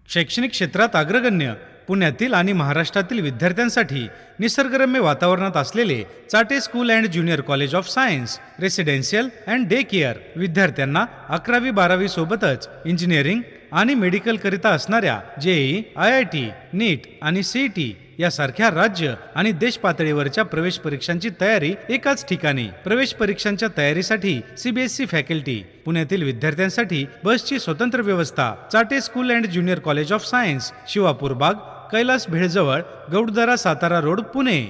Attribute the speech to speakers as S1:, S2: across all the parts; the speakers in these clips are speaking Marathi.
S1: शैक्षणिक क्षेत्रात अग्रगण्य पुण्यातील आणि महाराष्ट्रातील विद्यार्थ्यांसाठी निसर्गरम्य वातावरणात असलेले Chate school and junior college of science residential and day care विद्यार्थ्यांना 11वी-12वी सोबतच इंजिनिअरिंग आणि मेडिकल करिता असणाऱ्या जेई, IIT, नीट आणि CET यासारख्या राज्य आणि देश पातळीवरच्या प्रवेश परीक्षांची तयारी एकाच ठिकाणी. प्रवेश परीक्षांच्या तयारीसाठी CBSE फॅकल्टी, पुण्यातील विद्यार्थ्यांसाठी बसची स्वतंत्र व्यवस्था. Chate school and junior college of science, Shivapur बाग, कैलास भेळजवळ, गौडदरा, सातारा रोड, पुणे.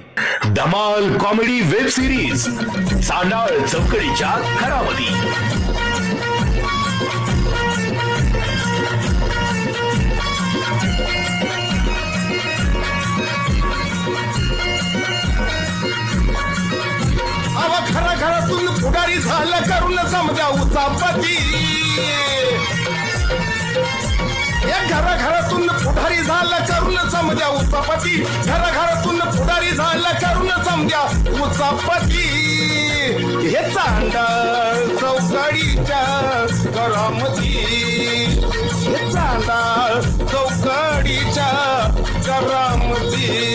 S2: धमाल कॉमेडी वेब सिरीज सांडाळ चौकडीच्या घरामध्ये.
S3: खरा घरातून पुढारी झालं करून समजा उचापती. घरातून पुढारी झालं करून समजा उचापती. घरातून पुढारी झालं करून समजा उचापती. हे चांडाळ चौकडीच्या घरामध्ये. हे चांडाळ चौकडीच्या घरामध्ये.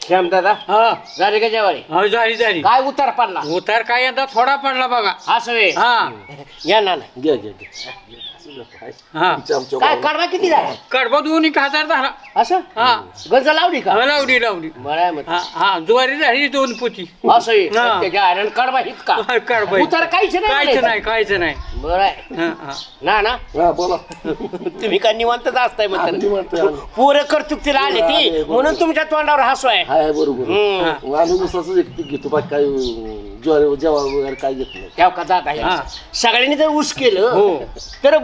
S4: श्याम दादा झाली का जेवारी?
S5: हो झाली झाली.
S4: काय उतार पडला?
S5: उतार काय यंदा थोडा पडला बघा.
S4: असं वे
S5: हा
S4: या ना
S5: हा
S4: काय कडवा किती झाला?
S5: कडबा 2,000 झाला.
S4: असं
S5: हा
S4: गंज लावली का?
S5: लावली लावली.
S4: बरं आहे मग.
S5: हा हा ज्वारी झाली 2 पोती.
S4: असं आहे.
S5: हा.
S4: त्याच्या आयरन कडवा हित का?
S5: कडबा
S4: उतार काहीच नाही
S5: काहीच
S4: म्हणायचं.
S5: नाही काहीच नाही.
S4: बरं आहे
S5: हा, हा.
S4: ना
S3: बोला.
S4: तुम्ही काय निवांतच असताय म्हणतात. पोरं कर्तृत्वाला आले ती म्हणून तुमच्या तोंडावर हसू आहे.
S3: हाय बरोबर.
S4: हम्म.
S3: आम्ही नुसतंच एक घेतो बाकी काय ज्वारी जेव्हा वगैरे काय घेत नाही.
S4: ठेव का दादा हे?
S5: हा.
S4: सगळ्यांनी जर ऊस केलं तर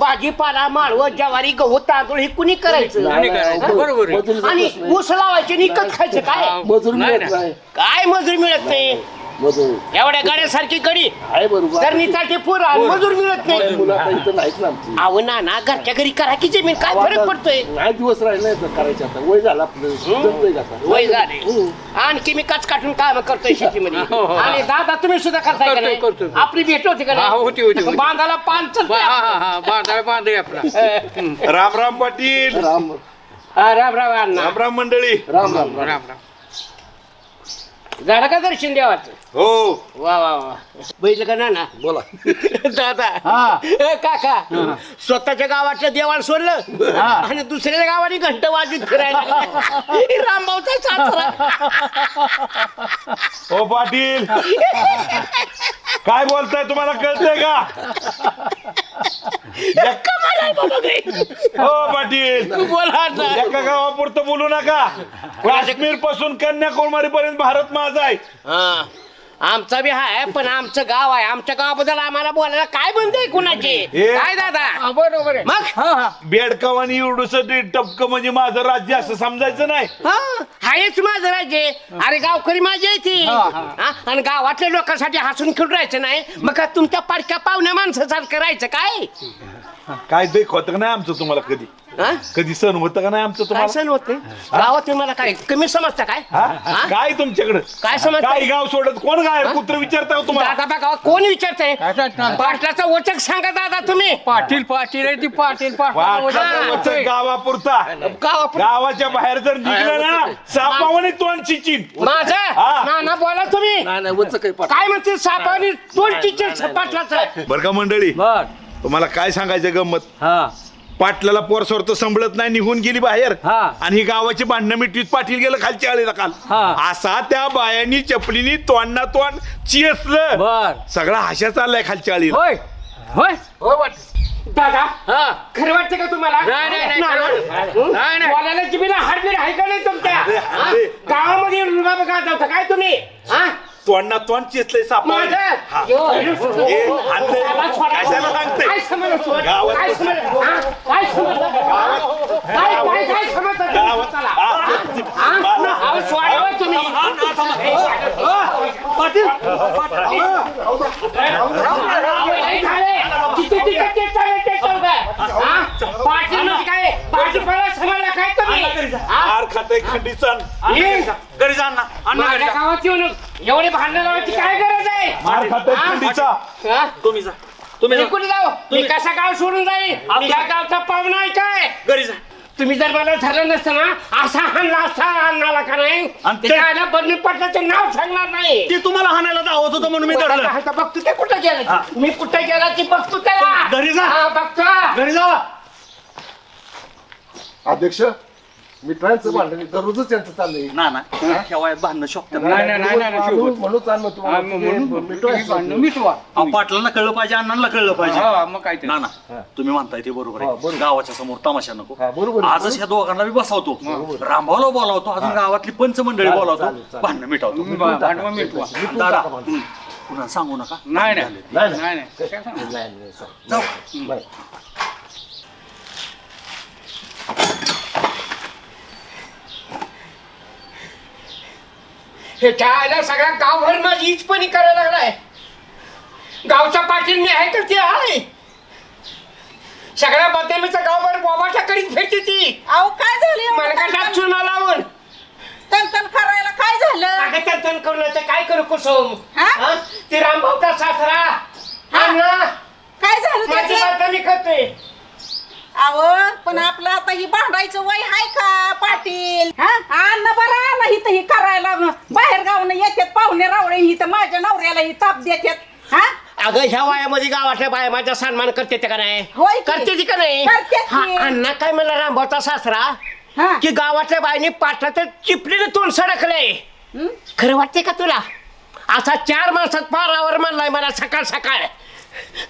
S4: भाजीपाला माळव ज्वारी गहू तांदूळ हे कुणी करायचं?
S5: आणि काय? बरोबर आहे.
S3: मजुरी
S4: आणि
S3: जातच नाही.
S4: ऊस लावायचे आणि इकत खायचं काय?
S3: मजुरी
S5: नाही,
S3: मिळत
S5: नाही.
S3: नाही.
S4: काय मजूर मिळत नाही.
S3: मजुरी
S4: एवढ्या गाड्यासारखी गडी
S3: आहे बरोबर.
S4: तर निचाटे पोरं मजूर मिळत नाही.
S3: मुलं आता इथं नाहीत ना आमची.
S4: अहो ना घरच्या घरी करा की जमीन काय फरक पडतोय?
S3: नाही दिवस राहिले नाही तर करायचे आता. वय झालं आपलं. जमतंय का आता?
S4: वय झाले आणखी मी कच काटून काम करतोय शेतीमध्ये. आणि दादा तुम्ही सुद्धा करताय का नाही?
S5: करतोय.
S4: आपली भेट होती का
S5: हा, होती, होती.
S4: बांधाला पान
S5: हा हा हा बांधाय बांधाय आपला.
S6: राम राम पाटील.
S3: राम
S4: राम राम अण्णा.
S6: राम राम मंडळी.
S3: राम राम
S5: राम राम.
S4: झालं का दर्शन देवाचं?
S6: हो
S4: वा वा वा बघितलं का ना
S3: बोला.
S4: दादा काका स्वतःच्या गावातलं देवाण सोडलं आणि दुसऱ्या गावाने घंट वाजवीत फिरायला लागले. रामभाऊचा सासरा.
S6: हो पाटील काय बोलताय तुम्हाला कळतंय का?
S4: कमाल आहे बाबा गे.
S6: हो पाटील
S4: बोला ना.
S6: एका गावापुरतं बोलू नका. काश्मीर पासून कन्याकुमारी पर्यंत भारत माझा आहे.
S4: हा आमचा बी आहे पण आमचं गाव आहे. आमच्या गावाबद्दल आम्हाला बोलायला काय बंद आहे कुणाची?
S6: हे-
S4: काय दादा?
S5: बरोबर आहे.
S4: मग
S6: बेडकाव आणि एवढूस टपक म्हणजे माझं राज्य असं समजायचं नाही.
S4: हायच माझं राज्य. अरे गावकरी माझी आहे ती. हा? आणि गावातल्या लोकांसाठी हसून खेळून राहायचं नाही. मग का तुमच्या पारख्या पाहुण्या माणसासारखं राहायचं काय?
S6: काय देख होतं का नाही आमचं तुम्हाला कधी?
S4: हा?
S6: कधी सण होतं का नाही आमचं
S4: काय
S6: तुम्हाला?
S4: सण होते गावात मला काय कमी समजता काय?
S6: हा?
S4: हा?
S6: काय तुमच्याकडे
S4: काय समजतं?
S6: काय गाव सोडत कोण गाय कुत्र विचारता तुम्हाला?
S4: दादा बघा कोण विचारतंय?
S5: काय?
S4: पाटलाचा वचक सांगा दादा तुम्ही.
S5: पाटील पाटील आहे ती पाटील
S6: वाटलं गावापुरता गावाच्या बाहेर जर निघलं ना सापावाने तोंड चिचिन.
S4: माझं
S6: हा.
S4: ना बोला तुम्ही.
S3: नाही नाही वच काही पाठ.
S4: काय म्हणते सापानी तोंड टीचर पाटलाचं?
S6: बरं का मंडळी
S5: बर
S6: तुम्हाला काय सांगायचं गंमत?
S5: हा
S6: पाटलाला पोरसोर तर संभळत नाही निघून गेली बाहेर
S5: हा.
S6: आणि ही गावाची भांडणं मिटवीत पाटील गेलं खालच्या आळीला काल.
S5: हा.
S6: असा त्या बायांनी चपलीनी तोंडना तोंड चिसलं.
S5: बर
S6: सगळा हाशा चाललाय खालच्या आळीला.
S5: होय होय
S4: दादा
S5: हा
S4: खरं वाटतं का तुम्हाला?
S5: नाही, नाही, नाही,
S4: हं?
S5: नाही, नाही.
S4: बोलायला जिभेला हाडबीड आहे का नाही तुमच्या? हा?
S6: अरे.
S4: गावामध्ये रुगा बघा जाता काय तुम्ही? हा?
S6: तोंडना तोंड चिसलंय सापावाने.
S4: माझं?
S6: हा.
S4: यो.
S6: हे, हाणलंय.
S4: मला सोडा.
S6: कशाला सांगते?
S4: काय समजलं सोड?
S6: गावात-
S4: काय समजलं? हा? काय समजलं? काय समजलं तुम्ही
S6: गावात-
S4: स्वतःला?
S6: हा.
S4: हा? अहो, सोडा हो तुम्ही. काय झालंय? किती तिकीट देत चालले ते चौघं? हा? पाटील म्हणजे काय? भाजीपाला समाला काय तुम्ही?
S6: मार खाते खंडीचा
S5: घरी जा माझ्या गावात येऊन एवढे भांडण लावायची काय गरज आहे?
S6: मार खाते खंडीचा
S5: हा?
S7: तुम्ही जा
S5: मी कुठे जाऊ? मी कसा गाव सोडून जाईल? मी ह्या गावचा पाहुणा आहे काय?
S7: घरी जा.
S5: तुम्ही जर मला ठरलं नसतं ना असा हाणला असता अन्नाला का नाही
S7: आणि ते-
S5: त्याच्या आईला बदली पटल्याचं नाव सांगणार नाही.
S7: ते तुम्हाला हाणायला धावत होतं म्हणून मी धरलं.
S5: आता बघतो ते कुठं गेलं मी कुठं गेला की बघतो त्याला.
S7: घरी जा.
S5: हा, बघतो.
S7: घरी जा.
S3: अध्यक्ष मित्रांचं भांडण दररोजच यांचं चाललंय
S7: ना ना ह्या वयात भांडणं शोभतात.
S3: म्हणून चाललं
S5: मिटवा.
S7: अहो, पाटलांना कळलं पाहिजे अण्णांना कळलं पाहिजे.
S5: हा, मग काय ते.
S7: ना ना तुम्ही म्हणताय ते बरोबर
S3: हा,
S7: आहे.
S3: बरोबर.
S7: गावाच्या समोर तमाशा नको.
S3: हा, बरोबर आहे.
S7: आजच ह्या दोघांना मी बसवतो. रामभाऊला बोलावतो अजून गावातली पंचमंडळी
S3: चालेल,
S7: बोलावतो
S3: चालेल, चालेल.
S7: भांडणं मिटवतो.
S5: भांडवं मिटवा.
S7: दादा पुन्हा सांगू नका.
S5: नाही नाही
S3: नाही,
S5: नाही नाही कशाला सांगू?
S7: जाऊ.
S5: हे खेळायला सगळा गावभर माझी इचपणी करायला लागलाय. गावचा पाटील मी आहे तर ते आहे. सगळ्या बदनामीचा गावभर बोबाटा करीत फिरते ती.
S8: अहो काय झालं
S5: मनगटात चुना लावून
S8: तन करायला काय झालं
S5: अगं तन करून काय करू कुसुम?
S8: हा?
S5: हा? ती रामभाऊचा सासरा अण्णा
S8: काय झालं
S5: माझी
S8: त्याचं?
S5: बदनामी करते.
S8: अहो पण आपलं आता ही भांडायचं वय आहे का पाटील हा अन्न बरं आला हिथं ही करायला बाहेर गावनं येतात पाहुणे रावळे हिथं माझ्या नवऱ्याला ही ताप देतात हा
S4: अगं ह्या वयामध्ये गावातल्या बाया माझा सन्मान करते ते का नाही?
S8: होय की.
S4: करते ती का नाही?
S8: करतेच की.
S4: हा, अण्णा काय म्हणला रामभाऊचा सासरा
S8: हा
S4: की गावातल्या बाईने पाटला तर चिपलीने तोंड सडकलंय.
S8: हं?
S4: खरं वाटते का तुला? असा 4 माणसात पारावर म्हणलाय मला सकाळ सकाळ.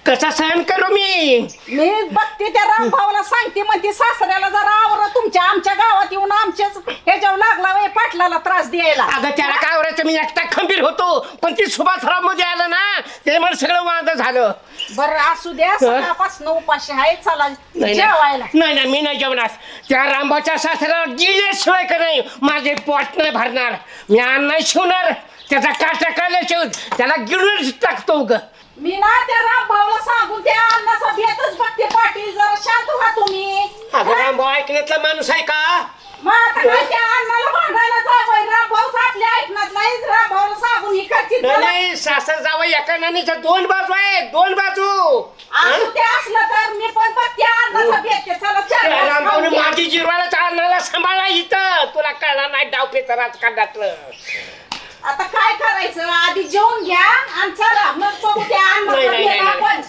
S4: कसा सहन करू मी?
S8: मी बघते त्या रामभाऊला सांगते म्हणते सासऱ्याला जरा आवरा तुमच्या आमच्या गावात येऊन आमच्याच ह्याच्यावर लागला वय पाटलाला त्रास द्यायला
S4: अगं त्याला काय करायचं मी एकटा खंबीर होतो पण ती सुभाषराव मध्ये आलं ना ते मला सगळं वाद झालं.
S8: बरं असू द्या सकाळपासून उपाशी आहे चला
S4: नाही
S8: जेवायला
S4: नाही मी नाही जेवणार. त्या रामभाऊच्या सासऱ्याला गेल्याशिवाय का नाही माझे पोट नाही भरणार. मी अन्न नाही शिवणार त्याचा काटा काढल्याशिवाय त्याला गिळून टाकतो ग.
S8: मी ना त्या रामभाऊला सांगून त्या अन्नाचा भेटच बघते पाटील जरा शांत व्हा तुम्ही
S4: अगं रामभाऊ ऐकण्यातला माणूस आहे का?
S8: मग आता काय त्या अन्नाला भांडायला जावं रामभाऊच आपल्या ऐकणार नाही रामभाऊला सांगून ही करते
S4: नाही, नाही सासर जावं एका नाणीच्या 2 बाजू आहेत 2 बाजू.
S8: असू ते असलं तर मी पण बघते अन्नाचा भेटते चला चार घास
S4: रामभाऊने
S8: खाऊन घ्या.
S4: माझी जिरवाला अन्नाला सांभाळा इथं तुला कळणार नाही डावपेचं राजकारणातलं.
S8: आता काय करायचं आधी जेवून घ्या आणि चला मग बघू त्या अन्नाचा
S4: नाही, नाही,
S8: भेट
S4: नाही,
S8: आपण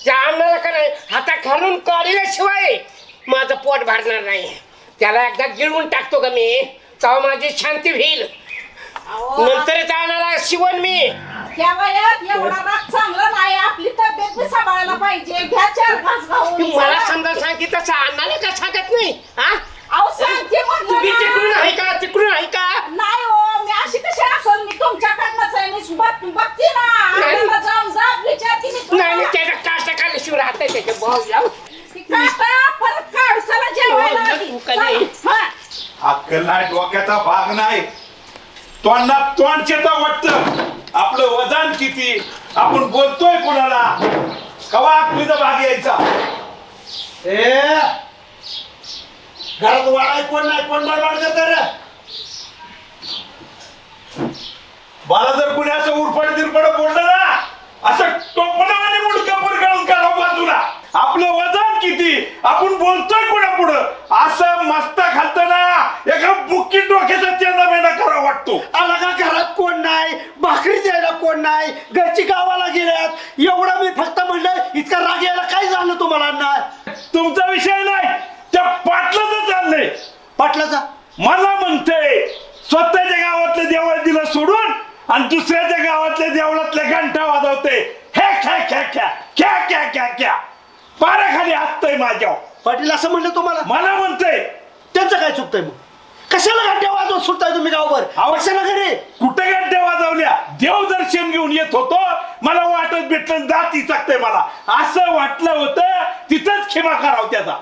S4: त्या अन्नाला का नाही हाता घालून काढल्याशिवाय माझं पोट भरणार नाही. त्याला एकदा गिळून टाकतो का मी तेव्हा माझी शांती होईल.
S8: अहो,
S4: नंतर त्या अन्नाला शिवण मी.
S8: त्या वयात एवढा राग चांगला नाही आपली तब्येत बी सांभाळायला पाहिजे घ्या 4 घास खाऊन
S4: मला
S8: चला.
S4: समजा सांग की तसं अन्नाला का सांगत नाही हा?
S8: अहो सांगते म्हटलं
S4: तुम्ही तिकडून
S8: ना.
S4: आहे का तिकडून आहे का?
S8: नाही हो मी अशी कशी असेल मी तुमच्याकडनंच आहे मी बघते ना
S4: नाही.
S8: अन्नाला जाऊन जाब विचारते मी
S4: नाही नाही
S8: तुम्हाला.
S4: त्याचा काष्ट काढल्याशिवाय राहत नाही त्याचे भाऊ जाऊ.
S8: ती काटा परत काढू चला जेवायला
S4: हो,
S8: आधी.
S4: तू का नाही?
S8: चला. हा.
S6: अक्कल नाही डोक्याचा भाग नाही तोंडात तोंड चेता वाटतं. आपलं वजन किती आपण बोलतोय कुणाला कवा अकलीचा भाग यायचा.
S3: घरात वाढाय कोण नाही कोण बडबड करतं रे
S6: मला जर कुणी असं उरपड तिरपड बोललं ना असं टोपणाने मुडकापूर काढून काढा बाजूला. आपलं वजन किती आपण बोलतोय कुणा पुढं असं मस्त खालतं ना एका बुक्की डोक्याचा चेंदा मेंदा करा वाटतो.
S3: आला का घरात कोण नाही भाकरी द्यायला कोण नाही घरची गावाला गेल्यात एवढं मी फक्त म्हणलं इतका राग यायला काय झालं तुम्हाला नाही
S6: तुमचा विषय नाही त्या पाटलाचं चाललंय.
S3: पाटलाचा
S6: मला म्हणतंय स्वतःच्या गावातल्या देवळ दिलं सोडून आणि दुसऱ्याच्या गावातल्या देवळातल्या घंटा वाजवते हे ख्या ख्या ख्या ख्या ख्या ख्या ख्या पाराखाली असतंय माझ्यावर.
S3: पाटील असं म्हणलं तुम्हाला
S6: मला म्हणतंय
S3: त्यांचं काय चुकतंय मग कशाला घंट्या वाजवत सुटताय तुम्ही गावभर कशाला घरी
S6: कुठे घंट्या वाजवल्या देव दर्शन घेऊन येत होतो मला वाटत भेटलं जाती चकतंय मला असं वाटलं होतं तिथंच खिमा करावं त्याचा.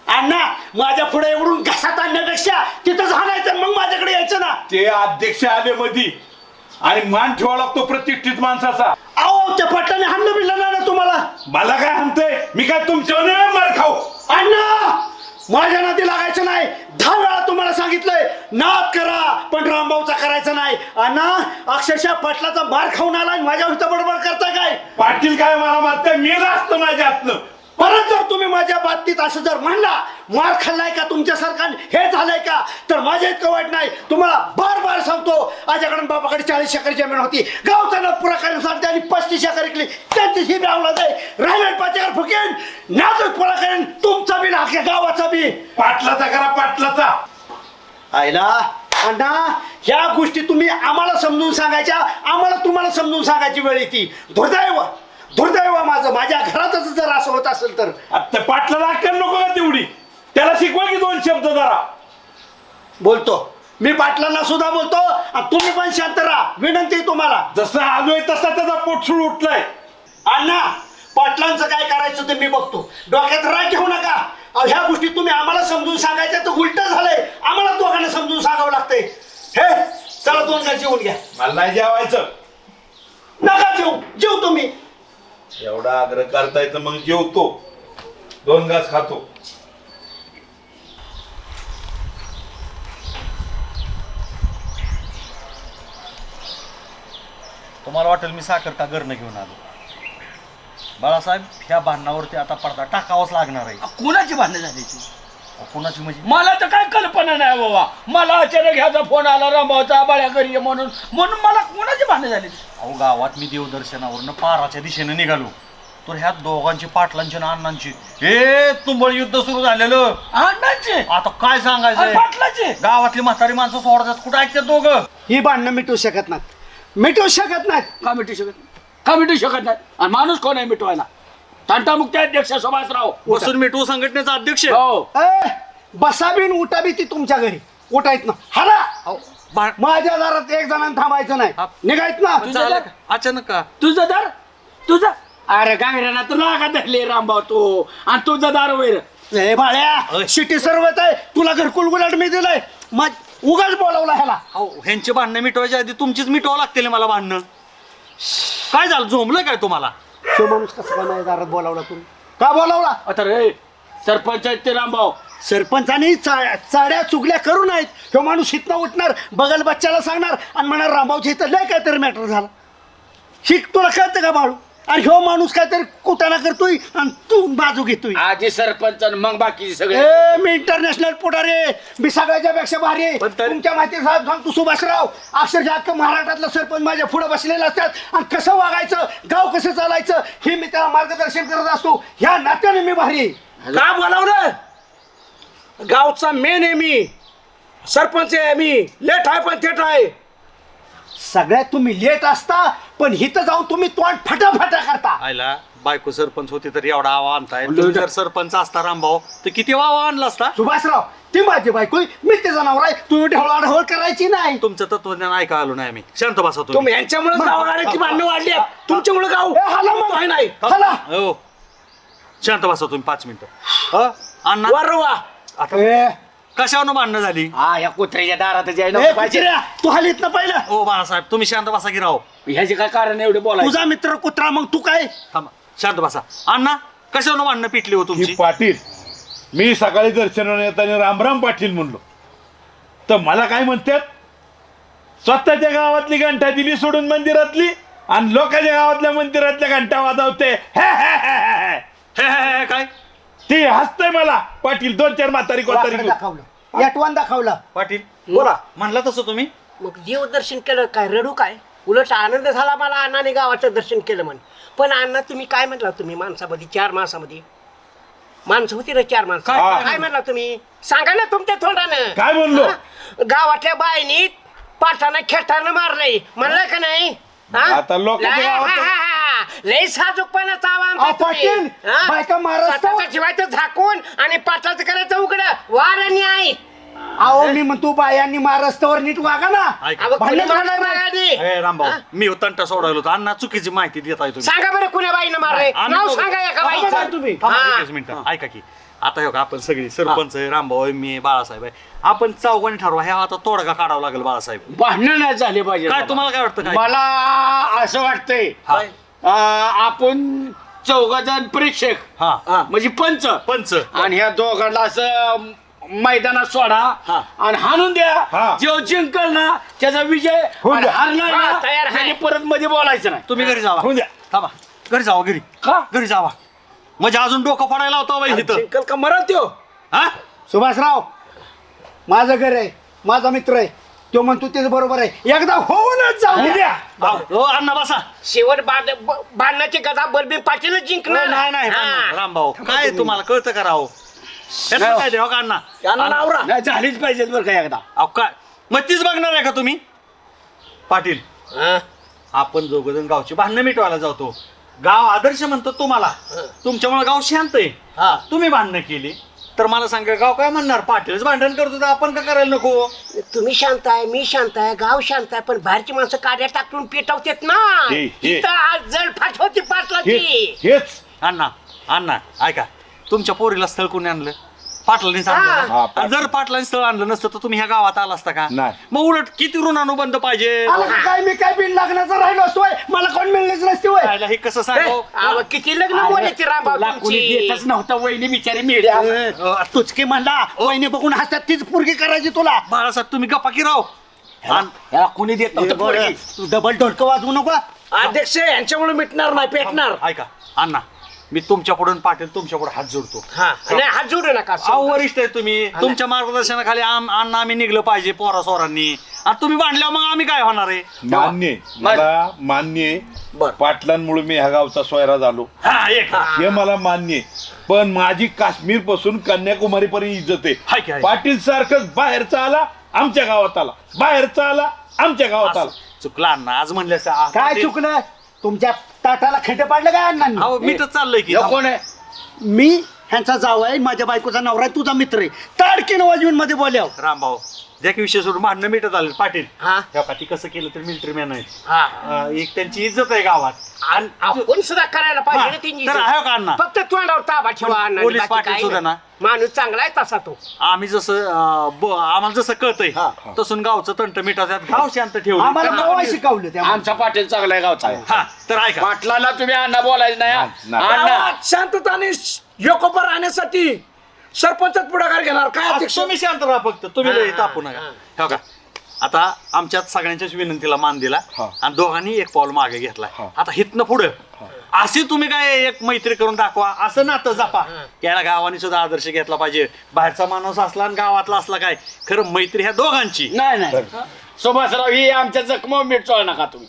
S3: अण्णा माझ्या पुढे एवढून घसात आणण्यापेक्षा तिथंच हाणायचं मग माझ्याकडे यायचं ना.
S6: ते अध्यक्ष आले मधी आणि मान ठेवा लागतो प्रतिष्ठित माणसाचा.
S3: अहो त्या पाटलाने हाणलं बिडलं ना तुम्हाला.
S6: मला काय म्हणतंय मी काय तुमच्यावर मार खाऊ.
S3: अण्णा माझ्या नादी लागायचं नाही. 10 वेळा तुम्हाला सांगितलंय नाद करा पण रामभाऊचा करायचा नाही. अण्णा अक्षरशः पाटलाचा मार खाऊन आलाय माझ्या इथं बडबड करताय काय?
S6: पाटील काय मला मारते मेला असतं माझ्या हातनं.
S3: परत जर तुम्ही माझ्या बाबतीत असं जर म्हणला मार खाल्लाय का तुमच्यासारखा हे झालंय का तर माझ्या इतकं वाईट नाही. तुम्हाला बार बार सांगतो आजकडून बाबाकडे 40 एकर जमीन होती. गावचा नाद पुरा करण्यासाठी आणि 35 एकर इकली त्यांची ही लावला जाई राहिलेट 5 एकर फुकेन नादच पुरा करेन तुमचा बी अख्ख्या गावाचा बी.
S6: पाटलाचा करा पाटलाचा.
S3: आयला अण्णा ह्या गोष्टी तुम्ही आम्हाला समजून सांगायच्या आम्हाला तुम्हाला समजून सांगायची वेळ येते. दुर्दैव माझं माझ्या घरातच जर असं होत असेल तर.
S6: आता पाटलाला अक्कल नको का तेवढी? त्याला शिकवा की 2 शब्द जरा.
S3: बोलतो मी पाटलांना सुद्धा बोलतो आणि तुम्ही पण शांत राहा विनंती आहे तुम्हाला.
S6: जसं आलोय तसा त्याचा पोटसूळ उठलाय.
S3: अण्णा पाटलांचं काय करायचं ते मी बघतो. डोक्यात राग घेऊ नका. ह्या गोष्टी तुम्ही आम्हाला समजून सांगायच्या तर उलट झालंय. आम्हाला दोघांना समजून सांगावं लागतंय. हे चला 2 घास जेवून घ्या.
S6: मला नाही जेवायचं.
S3: नका जेव तुम्ही.
S6: एवढा आग्रह करताय तर मग जेवतो 2 घास खातो.
S7: तुम्हाला वाटेल मी साखर का घरनं घेऊन आलो. बाळासाहेब ह्या भांडणावरती आता पडदा टाकावाच लागणार आहे.
S4: कुणाची भांडणं झाली ती?
S7: कुणाची म्हणजे?
S4: मला तर काय कल्पना नाही बाबा. मला अचानक ह्याचा फोन आला रामभाऊचा बाळ्या घरी ये म्हणून मला कुणाची भांडणं झाली?
S7: अहो गावात मी देवदर्शनावरनं पाराच्या दिशेने निघालो तर ह्या दोघांची पाटलांची आणि अण्णांची हे तुंबळ युद्ध सुरू झालेलं.
S4: अण्णांचे
S7: आता काय सांगायचं?
S4: पाटलाचे
S7: गावातली म्हातारी माणसं सोडतात कुठं ऐकतात दोघं?
S3: ही भांडणं मिटवू शकत नाहीत.
S4: का मिटू शकत नाही? आणि माणूस कोण आहे मिटवायला? तंटामुक्ती अध्यक्ष सुभाषराव
S7: वसून मिटवू संघटनेचा अध्यक्ष.
S4: हो
S3: बसाबीन उठाबी ती तुमच्या घरी उठायत ना हरा. माझ्या दारात 1 जणांना थांबायचं नाही. निघायत ना.
S7: झालं का? अचानक का?
S4: तुझं दार तुझं अरे काय ना तर रागा धरले रामभाऊ तू आणि तुझं दार वैर.
S3: ए बाळ्या शिटी सर्वत आहे तुला घरकुल गुलाट मी दिलंय मग उगाच बोलावला ह्याला.
S7: अहो ह्यांची भांडणं मिटवायच्या आधी तुमचीच मिटवावं लागतील मला भांडणं. काय झालं झोंबलं काय तुम्हाला?
S3: तो माणूस कसं काय माझ्या दारात बोलावला तुम्ही? का बोलावला?
S4: आता रे सरपंच आहेत ते रामभाऊ.
S3: सरपंचानी चाड्या चुगल्या करू नयेत. तो माणूस इथनं उठणार बगल बच्च्याला सांगणार आणि म्हणणार रामभाऊच्या इथं लय काहीतरी मॅटर झाला. शिक तुला कळतं का बाळू? आणि ह्यो माणूस काहीतरी कुटाणा करतोय आणि तू बाजू घेतोय.
S4: आजी सरपंच आणि मग बाकीचे सगळे.
S3: मी इंटरनॅशनल पुढारी मी सगळ्याच्या पेक्षा भारी आहे. तुमच्या माहिती साहेब सांगतो सुभाषराव अक्षरशः अख्खं महाराष्ट्रातलं सरपंच माझ्या पुढे बसलेले असतात आणि कसं वागायचं गाव कसं चालायचं हे मी त्याला मार्गदर्शन करत असतो. ह्या नात्याने मी भारी आहे.
S4: का बोलावलं? गावचा मेन आहे मी. सरपंच आहे मी. लेट आहे पण थेट आहे.
S3: सगळ्यात तुम्ही लेट असता पण हिथं जाऊन तुम्ही तोंड फटाफटा करता.
S7: आयला बायको सरपंच होती तर एवढा आवा आणताय. तुम्ही जर सरपंच असता रामभाऊ तर किती वावा आणला असता?
S3: सुभाषराव ती माझी बायको मी ते जनावर आहे. तुम्ही ढवळाढवळ करायची नाही.
S7: तुमचं तत्वज्ञान ऐका आलो नाही आम्ही. शांत बसा
S4: तुम्ही यांच्यामुळे गावागाड्याची भांडणं वाढली आहेत. तुमच्यामुळे गाव
S3: हाला मग.
S4: आहे नाही.
S3: हाला.
S7: हो शांत बसा तुम्ही 5 मिनिटं. अण्णा
S4: वरवा
S3: ए,
S7: कशावर भांडणं झाली?
S4: हा या कुत्र्याच्या दारात
S3: ए,
S4: जायला पाहिजे.
S3: कुत्र्या, तू हालीत ना पहिलं.
S7: ओ बाळासाहेब तुम्ही शांत बसा की राव.
S4: ह्याचे काय कारण एवढे बोलायचं?
S3: तुझा मित्र कुत्रा मग तू काय?
S7: थांबा शांत बसा. अण्णा कशावर भांडणं पिटली हो
S6: ही
S7: तुमची?
S6: पाटील मी सकाळी दर्शनाला येताना रामराम पाटील म्हणलो तर मला काय म्हणतात स्वतःच्या गावातली घंटा दिली सोडून मंदिरातली आणि लोकांच्या गावातल्या मंदिरातल्या घंटा वाजवते.
S7: हे काय
S6: ती हसतंय मला पाटील 2-4 म्हातारी कोतारी
S3: वाकडं दाखवलं यटवान दाखवलं.
S7: पाटील बोला म्हणला तसं तुम्ही?
S4: मग देवदर्शन केलं काय रडू काय? उलट आनंद झाला मला अण्णाने गावाचं दर्शन केलं म्हण. पण अण्णा तुम्ही काय म्हटला? तुम्ही माणसामध्ये 4 माणसामध्ये माणसं होती ना 4 माणसं. काय म्हटला तुम्ही? सांगा ना तुमच्या तोंडानं.
S6: काय म्हणलो?
S4: गावातल्या बायनी पाठानं खेटानं मारलंय म्हणलं का नाही?
S6: आता लोकांच्या गावात
S4: लय साजूकपणा
S3: अहो, पाटील बायका महाराष्ट्र
S4: ठेवायचं झाकून आणि पाठाचं करायचं उघडं वार आणि आई.
S3: अहो मी म्हणतो बायांनी महाराष्ट्रावर नीट वागा ना.
S7: ऐका.
S4: अहो,
S3: भांडण
S4: कोणी
S3: होणार
S4: मारलं
S3: नाही.
S4: बागाने?
S7: रामभाऊ मी तंटा सोडवलो होतो. अण्णा चुकीची माहिती देताय तुम्ही.
S4: सांगा बरं कुण्या बाईनं मारलंय?
S7: आम्ही
S4: नाव
S7: दोघं-
S4: सांगा एका बाईचं तुम्ही.
S7: थांबा, एकच मिनिट ऐका की. आता हे बघा, आपण सगळी सरपंच आहे, रामभाऊ आहे, मी बाळासाहेब आहे. आपण चौघांनी ठरवा ह्या आता तोडगा काढावा लागेल बाळासाहेब.
S4: भांडण नाही झाले पाहिजे.
S7: काय तुम्हाला काय वाटतं? काय
S4: मला असं वाटतंय
S7: हा.
S4: आपण
S5: चौघजण प्रेक्षक
S7: हा
S5: म्हणजे पंच
S7: पंच
S5: आणि ह्या दोघांना असं मैदानात सोडा आणि हाणून द्या जो जिंकल ना त्याचा विजय आणि हारणार ना
S4: तयार आहे.
S5: त्याने परत मध्ये बोलायचं नाही.
S7: तुम्ही घरी जावा
S5: होऊन द्या.
S7: थांबा घरी जावा घरी
S5: का
S7: घरी जावा म्हणजे अजून डोकं पडायला होता बाई इथं
S5: जिंकल का मरल त्यो
S7: हा
S3: सुभाषराव माझं घर आहे, माझा मित्र आहे, तो म्हणतो तेच बरोबर आहे, एकदा होऊनच जाऊ द्या.
S7: हो अण्णा बसा
S4: शेवट बांधण्याचे गदा बलबीर पाटीलच जिंकणार
S7: नाही नाही
S4: हा.
S7: रामभाऊ काय तुम्हाला कळतं का राव याचं काय देवा का अण्णा
S5: नाही, झालीच पाहिजे बरं का एकदा
S7: अहो काय मग तीच बघणार आहे का तुम्ही पाटील
S4: हा.
S7: आपण दोघं गावची भांडणं मिटवायला जातो गाव आदर्श म्हणतो तुम्हाला तुमच्यामुळे गाव शांत आहे तुम्ही भांडणं केली तर मला सांगा गाव काय म्हणणार पाटीलच भांडण करतो तर आपण का करायला नको
S4: तुम्ही शांत आहे मी शांत आहे गाव शांत आहे पण बाहेरची माणसं काड्या टाकून पेटवतेत ना
S6: हे.
S4: इथं आज जळफाट होती पाटलाची
S6: हेच
S7: अण्णा अण्णा ऐका तुमच्या पोरीला स्थळ कोणी आणलं पाटलांनी आणलं
S6: हा,
S7: ना? आणि जर पाटलांनी स्थळ आणलं नसतं तर तुम्ही ह्या गावात आला असता का
S6: नाही.
S7: मग उलट किती ऋणानुबंध पाहिजे
S3: आलं का काय, मी काय बिन लागण्याचा राहिलो असतोय, मला कोण मिळलेच नसते होय.
S7: पाहिलं हे कसं सांगावं
S4: अहो, किती लग्न बोलायचे रामभाऊ
S5: तुला कोणी
S4: तुमची.
S5: देतच नव्हतं वहिनी बिचारी मिळ्या
S3: तुझकी म्हणला वहिनी बघून हसतात, तीच पुरगी करायची तुला.
S7: बाळासाहेब तुम्ही गप्पा की राव
S5: याला कोणी देत नव्हतं पोरगी.
S3: तू डबल ढोलकं वाजवू नको.
S5: अध्यक्ष यांच्यामुळे मिटणार नाही पेटणार
S7: ऐका अण्णा मी तुमच्या पुढून पाटील तुमच्या पुढे हात जोडतो
S4: हा आणि हात जोडू नका
S7: अहो वरिष्ठ आहे तुम्ही तुमच्या मार्गदर्शनाखाली अण्णा आम्ही निघलं पाहिजे पोरा सोरांनी आणि तुम्ही भांडल्यावर मग आम्ही काय होणार आहे
S6: मान्य आहे. मला मान्य आहे पाटलांमुळे मी ह्या गावचा सोयरा झालो
S7: हा एक
S6: हे मला मान्य आहे पण माझी काश्मीर पासून कन्याकुमारी पर्यंत इज्जत
S7: हाय की
S6: आहे
S7: हाय.
S6: पाटील सारखंच बाहेरचा आला आमच्या गावात आला बाहेरचा आला आमच्या गावात आला
S7: चुकला अण्णा आज म्हणलं
S3: काय चुकलं तुमच्या ताटाला खेटे पाडलं काय अण्णांनी?
S7: अहो मी तर चाललंय की
S5: कोण आहे
S3: मी ह्यांचा जाव आहे, माझ्या बायकोचा नवरा आहे, तुझा मित्र आहे, ताडकीन वाजवून मध्ये बोल्याव.
S7: रामभाऊ ज्या की विषय सोडून भांडणं मिटत आले पाटील
S4: हा.
S7: तेव्हा ती कसं केलं तर मिलिटरी मॅन आहे
S4: हा.
S7: एक त्यांची इज्जत आहे गावात
S4: आणि आपण सुद्धा करायला पाहिजे ना त्यांची
S7: तर आहे का अण्णा?
S4: फक्त तोंडावर ताबा ठेवा अण्णा,
S7: पोलीस
S4: बाकी
S7: पाटील
S4: काही
S7: सुद्धा
S4: नाही.
S7: ना.
S4: माणूस चांगला आहे तसा तो
S7: आम्ही जसं आम्हाला जसं कळतंय तसून गावचं तंट मिटवतात गाव शांत ठेवलं
S3: आम्हाला नवा शिकवलं त्या
S5: आमचा पाटील चांगला आहे गावचा
S7: हा तर ऐका
S5: पाटलाला तुम्ही अण्णा बोलायचं नाही
S6: नाही.
S5: अण्णा शांतताने योकोपा राहण्यासाठी सरपंचात पुढाकार घेणार काय अध्यक्ष
S7: तुम्ही शांत राहा फक्त तुम्ही लय तापू नका हो का आता आमच्यात सगळ्यांच्याच विनंतीला मान दिला आणि दोघांनी एक पाऊल मागे घेतला आता हितनं पुढं अशी तुम्ही काय एक मैत्री करून दाखवा असं नातं जपा याला गावाने सुद्धा आदर्श घेतला पाहिजे बाहेरचा माणूस असला आणि गावातला असला काय खरं मैत्री ह्या दोघांची
S5: नाही नाही सुभाषराव ही आमच्या जखमा मिटचोळ नका तुम्ही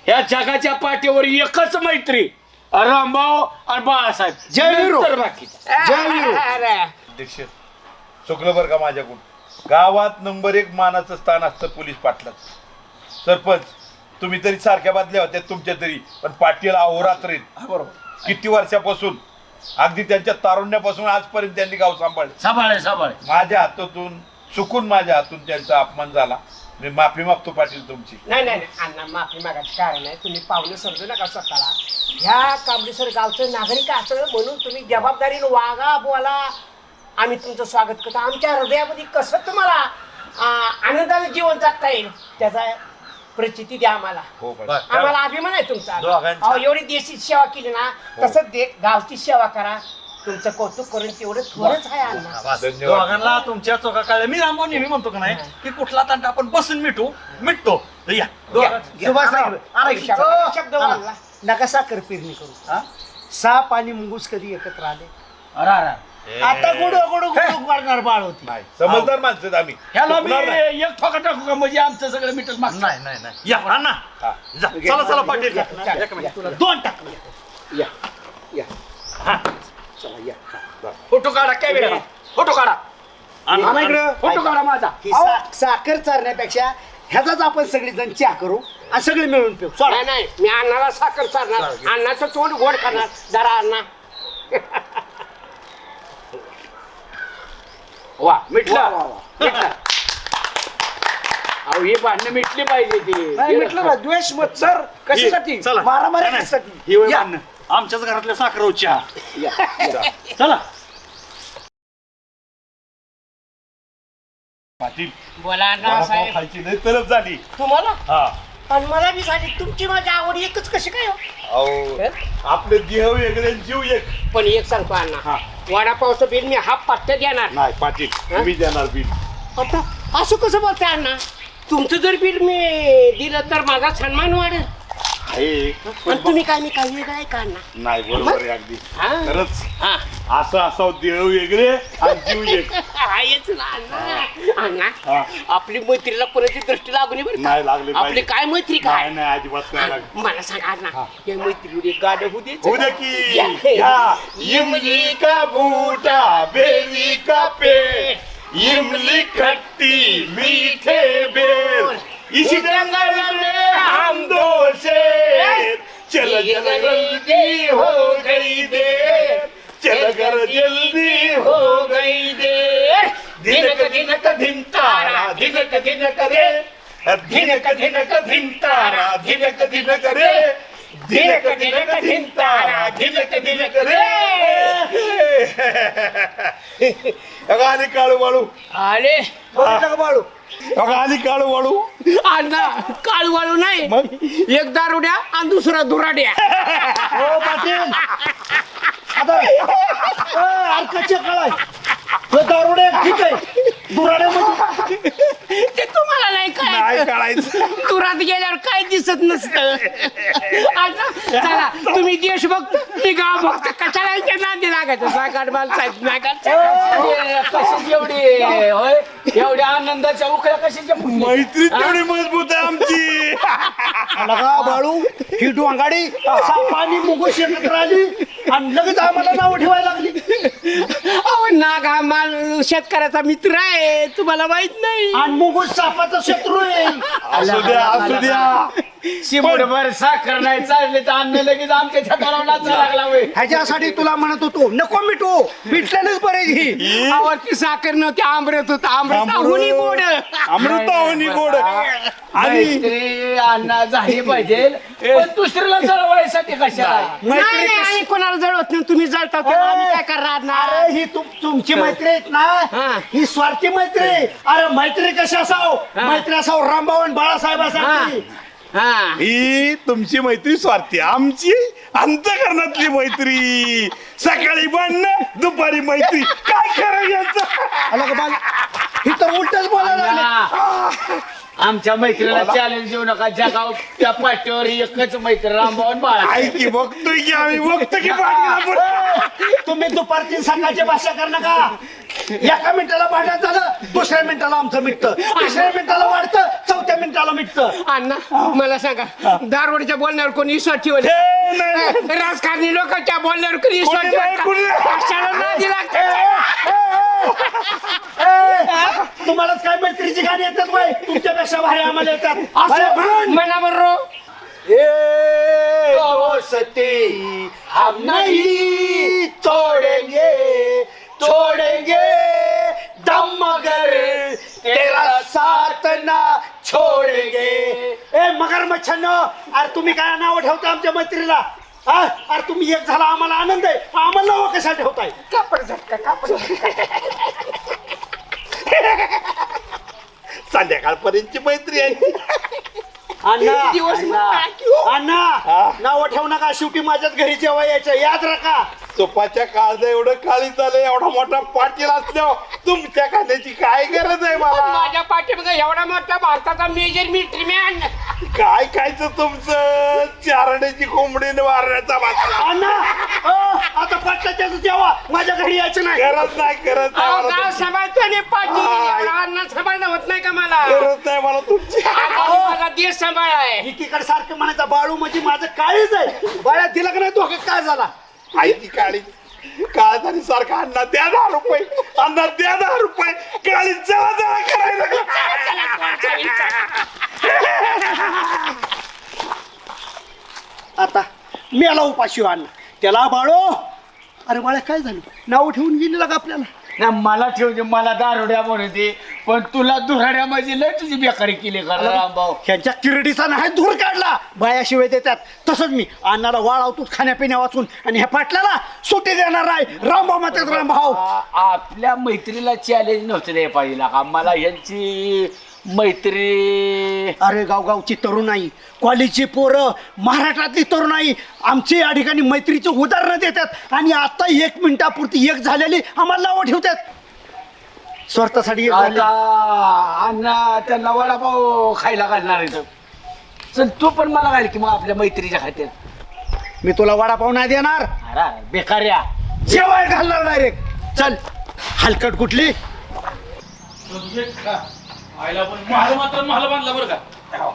S5: ह्या जगाच्या पाठीवर एकच मैत्री रामभाऊ आणि बाळासाहेब
S3: जय वीरू.
S5: नंतर बाकीचं.
S3: जय वीरू.
S4: अरे.
S6: अध्यक्ष चुकलं बरं का माझ्याकडून गावात नंबर 1 मानाचं स्थान असतं पोलीस पाटलाचं सरपंच तुम्ही तरी सारख्या बादल्या होत्या तुमच्या तरी पण पाटील अहोरात्रीत बरोबर किती वर्षापासून अगदी त्यांच्या तारुण्यापासून आजपर्यंत त्यांनी गाव सांभाळले
S5: सांभाळे
S6: माझ्या हातातून चुकून माझ्या हातून त्यांचा अपमान झाला मी माफी मागतो पाटील तुमची
S4: नाही नाही नाही, अण्णा माफी मागायचं कारण आहे तुम्ही पाहुणे समजू नका स्वतःला ह्या काबलीसर गावचं नागरिक असं म्हणून तुम्ही जबाबदारीनं वागा बोला आम्ही तुमचं स्वागत करतो आमच्या हृदयामध्ये कसं तुम्हाला आनंदाने जीवन जगता येईल त्याचा प्रचिती द्या आम्हाला
S6: हो पाटील.
S4: आम्हाला अभिमान आहे तुमचा
S7: दोघांचा.
S4: अहो, एवढी देशी सेवा केली ना तसंच गावची सेवा करा तुमचं कौतुक करून तेवढं थोडंच आहे अण्णा
S6: धन्यवाद
S7: दोघांना तुमच्या चोका कळल्या मी रामभाऊ नेहमी म्हणतो का नाही की कुठला तंट आपण बसून मिटतो तर या
S3: सुभाषराव
S4: शब्द बोलला.
S3: नका साखर पेरणी करू साप आणि मुंगूस कधी एकत्र आले आता गुडो गुडो गुडो करणार बाळ होती.
S6: नाही समजदार माणसं आहेत आम्ही
S5: ह्याला मी
S6: चुकणार नाही.
S5: एक ठोका टाकू का म्हणजे आमचं सगळं मिटल माग
S7: नाही नाही नाही या अण्णा जा, चला चला पाटील एक मिनिट.
S3: दोन टाकले.
S5: या या चला या फोटो काढा कॅमेरा फोटो काढा
S3: आम्हा इकडं
S5: फोटो काढा माझा
S3: ही साखर चारण्यापेक्षा ह्याचाच आपण सगळेजण चहा करू आणि सगळे मिळून पिऊ. सोडा.
S4: नाही नाही मी अण्णाला साखर चालणार अण्णाचं तोंड गोड करणार जरा अण्णा
S5: वा मिटलं मिटलं अहो ही भांडणं मिटली पाहिजे
S3: नाही म्हटलं ना द्वेष मत सर कशासाठी
S7: चला.
S3: मारामारी
S7: नाही,
S3: कशासाठी
S7: ही वय
S3: या.
S7: भांडणं. आमच्याच घरातल्या साखरच्या चला
S6: पाटील
S4: बोला अण्णा
S6: वडापाव
S4: साहेब
S6: खायची लय तलब झाली
S4: तुम्हाला
S6: हा
S4: आणि मला बी झाली तुमची माझी आवड एकच कशी काय हो?
S6: अहो आपले देह वेगळे जीव एक.
S4: पण एक सांगतो अण्णा वडापावचं बिल मी हाफ पट्ट्या देणार
S6: नाही पाटील तुम्ही देणार बिल.
S4: आता असं कसं बोलताय अण्णा तुमचं जर बिल मी दिलं तर माझा सन्मान वाढेल
S6: आहे
S4: आणि तुम्ही काय मी काही वेगळं आहे का अण्णा
S6: नाही बरोबर आहे अगदी
S4: हा.
S6: खरंच
S4: हा
S6: असं असावं देह वेगळे आणि जीव एक.
S4: आहेच ना अण्णा अण्णा
S6: हा.
S4: आपली मैत्रीला कोणाची दृष्टी लागू नये बरं का?
S6: नाही लागली
S4: आपली काय मैत्री काय
S6: नाही नाही अजिबात काय लागली.
S4: मला सांगा अण्णा या मैत्रीवर एक गाणं होऊ दे
S6: होऊ द्या की या इमली का बूटा बेली का पेड़ इमली खट्टी मीठे बेर इस जंगल में हम दो शेर चल जल्दी हो गई देर चल कर जल्दी हो गई देर दिनक दिनक धिन तारा दिनक दिनक रे दिनक दिनक धिन तारा दिनक दिनक रे दिनक दिनक धिन तारा दिनक दिनक रे अगाली काळू बाळू
S4: अरे
S3: बाळू
S6: अगाली काळू बाळू
S4: अण्णा काळू वाळू नाही
S6: मग?
S4: एक दारुड्या आणि दुसरा दुराड्या
S3: हो पाटील आता अर्काचे काळ दारुडे ठीक आहे दुराडे म्हणजे
S4: ते तुम्हाला नाही
S6: नाही
S4: काय
S6: काढायचं
S4: दुरात गेल्यावर काय दिसत नसतं अण्णा चला तुम्ही देशभक्त मी गाव भक्त कशाला यांच्या नांदी लागायचं नागाड माणसाच नागाड
S5: कशाची एवढी होय एवढ्या आनंदाच्या उकळ्या कशाच्या फुटल्या?
S6: मैत्री तेवढी मजबूत आहे आमची
S3: लगा बाळू ही डोंगाडी पाणी मुगोशी एकत्र आली आणि लगेच आम्हाला नावं ठेवायला लागली
S4: अहो नाग हा माल शेतकऱ्याचा मित्र आहे तुम्हाला माहित नाही
S3: आणि मुगोश सापाचा शत्रू आहे
S6: असू द्या असू द्या
S5: शिमूटभर साखर नाही चालले तर अन्न लगेच आमच्या छताला नाचा लागला होय.
S3: ह्याच्यासाठी तुला म्हणत होतो नको मिठू मिटल्यानेच बरे ही
S4: आवडती साखर नव्हती आंबरत होत आंबरताहुनी गोड
S6: अमृताहुनी गोड आणि
S5: मैत्री अण्णा झाली पाहिजे पण दुसऱ्याला जळवायसाठी कशाला
S4: नाही नाही, आम्ही कोणाला जळवत नाही तुम्ही जळता तर आम्ही काय करणार ना
S3: अरे ही तुमची मैत्री आहेत ना
S4: हा.
S3: ही स्वार्थी मैत्री अरे मैत्री कशी असाव मैत्री असाव रामभाऊ आणि बाळासाहेबांसाठी
S4: हा
S6: ही तुमची मैत्री स्वार्थी आमची अंतकरणातली मैत्री सकाळी भांडणं दुपारी मैत्री काय खरं याचं
S3: आला का बाल ही तर उलटच बोलायला लागले.
S5: आमच्या मैत्रीला चॅलेंज देऊ नका जगाव त्या पाट्यावर एकच मैत्री रामभाऊ आणि बाळा
S6: ऐकी बघतोय की आम्ही बघतो की पाटील आपण.
S3: तुम्ही दुपारची सकाळची भाषा कर नका एका मिनिटाला भांडण झालं दुसऱ्या मिनिटाला आमचं मिटतं तिसऱ्या मिनिटाला वाढतं चौथ्या मिनिटाला मिटतं
S4: अण्णा मला सांगा दारवडच्या बोलण्यावर कोणी विश्वास ठेवले
S6: हे नाही.
S4: राजकारणी लोकांच्या बोलण्यावर कोणी विश्वास
S6: कोणी नाही, कोणी
S4: ठेवला
S6: नाही.
S4: कशाला नादी लागते
S3: तुम्हालाच काय मैत्रीची गाणी येतात बाई तुमच्यापेक्षा भारी आम्हाला येतात
S4: असं
S3: म्हण.
S4: म्हणा बरोबर
S3: ए दोस्ती हम नहीं छोड़ेंगे छोड़ेंगे दम मगर तेरा साथ ना छोड़ेंगे ए मगर मच्छनो अरे तुम्ही काय नाव ठेवता आमच्या मैत्रीला हा अरे तुम्ही एक झाला आम्हाला आनंद आहे आम्हाला नाव कशा ठेवताय
S4: कापड झटका कापड झटका
S6: संध्याकाळपर्यंतची मैत्री आहे
S3: अण्णा
S4: दिवस
S3: अण्णा नाव ठेवू नका शेवटी माझ्याच घरी जेव्हा यायचं याद राखा
S6: सोपाच्या काळजा एवढं काळी झालं एवढा मोठा पाटील असल्यावर तुमच्या खाण्याची काय गरज आहे मला
S4: माझ्या पाठीमागे एवढा मोठा भारताचा मेजर मिलिटरी मॅन
S6: काय खायचं तुमचं चारण्याची कोंबडीने वारण्याचा भाषा
S3: अण्णा आता पाटलाच्या जेव्हा माझ्या घरी यायचं नाही
S6: गरज नाही गरज नाही
S4: गाव
S6: मला
S4: सांभाळतो आणि पाटील
S6: हा.
S4: एवढा अण्णा सांभाळणं होत नाही का मला
S6: गरज नाही मला तुमची
S4: माझा देश सांभाळाय
S3: एकीकडे सारखं म्हणायचं बाळू म्हणजे माझं काळीच आहे बाळ्यात दिला का नाही धोका काय झाला
S6: आईची काळी काळ झाली सारखा अण्णा द्या 10 रुपये अण्णा द्या 10 रुपये काळी जळा जळा करायला
S3: आता मी आला उपाशी अण्णा त्याला बाळो अरे बाळा काय झालं नाव ठेवून गेलेला का आपल्याला
S5: ना मला ठेवते मला दारुड्या म्हणते पण तुला दुराड्या म्हणजे लय तुझी बेकारी केली का रामभाऊ
S3: ह्यांच्या किरडीचा नाही धूर काढला बायाशिवाय देतात तसंच मी अण्णाला वाळवतोच खाण्यापिण्या वाचून आणि ह्या पाटलाला सुट्टी देणार आहे रामभाऊ म्हणतात रामभाऊ
S5: आपल्या मैत्रीला चॅलेंज नव्हतं द्यायला पाहिजे का मला यांची मैत्री
S3: अरे गावगावची तरुणाई, कॉलेजची पोरं, महाराष्ट्रातली तरुणाई आमची या ठिकाणी मैत्रीची उदाहरणं देतात आणि आता 1 मिनिटापुरती एक झालेली आम्हाला नावं ठेवतात स्वार्थासाठी एक झाले.
S5: आता अण्णा त्यांना वडापाव खायला घालणार आहे चल तू पण मला घाल की मग आपल्या मैत्रीच्या खात्यात.
S3: मी तुला वडापाव नाही देणार,
S5: अरे बेकार्या
S3: जेवाय घालणार डायरेक्ट. चल हलकट कुठली.
S6: आयला पण मला मात्र मला बांधला बरं का.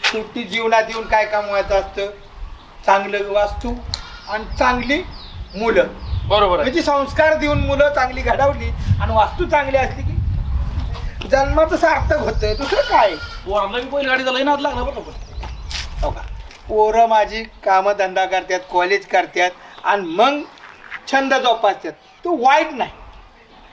S9: शेवटी जीवनात येऊन काय कमवायचं असतं? चांगलं वास्तू आणि चांगली मुलं.
S6: बरोबर आहे.
S9: म्हणजे संस्कार देऊन मुलं चांगली घडवली आणि वास्तू चांगली असली की जन्माचं सार्थक होतं. दुसरं काय?
S6: पोरांना बी पहिली गाडी लई नाद लागला बरं का.
S9: हो का? पोरं माझी कामधंदा करतात, कॉलेज करतात आणि मग छंद जोपासतात. तो वाईट नाही.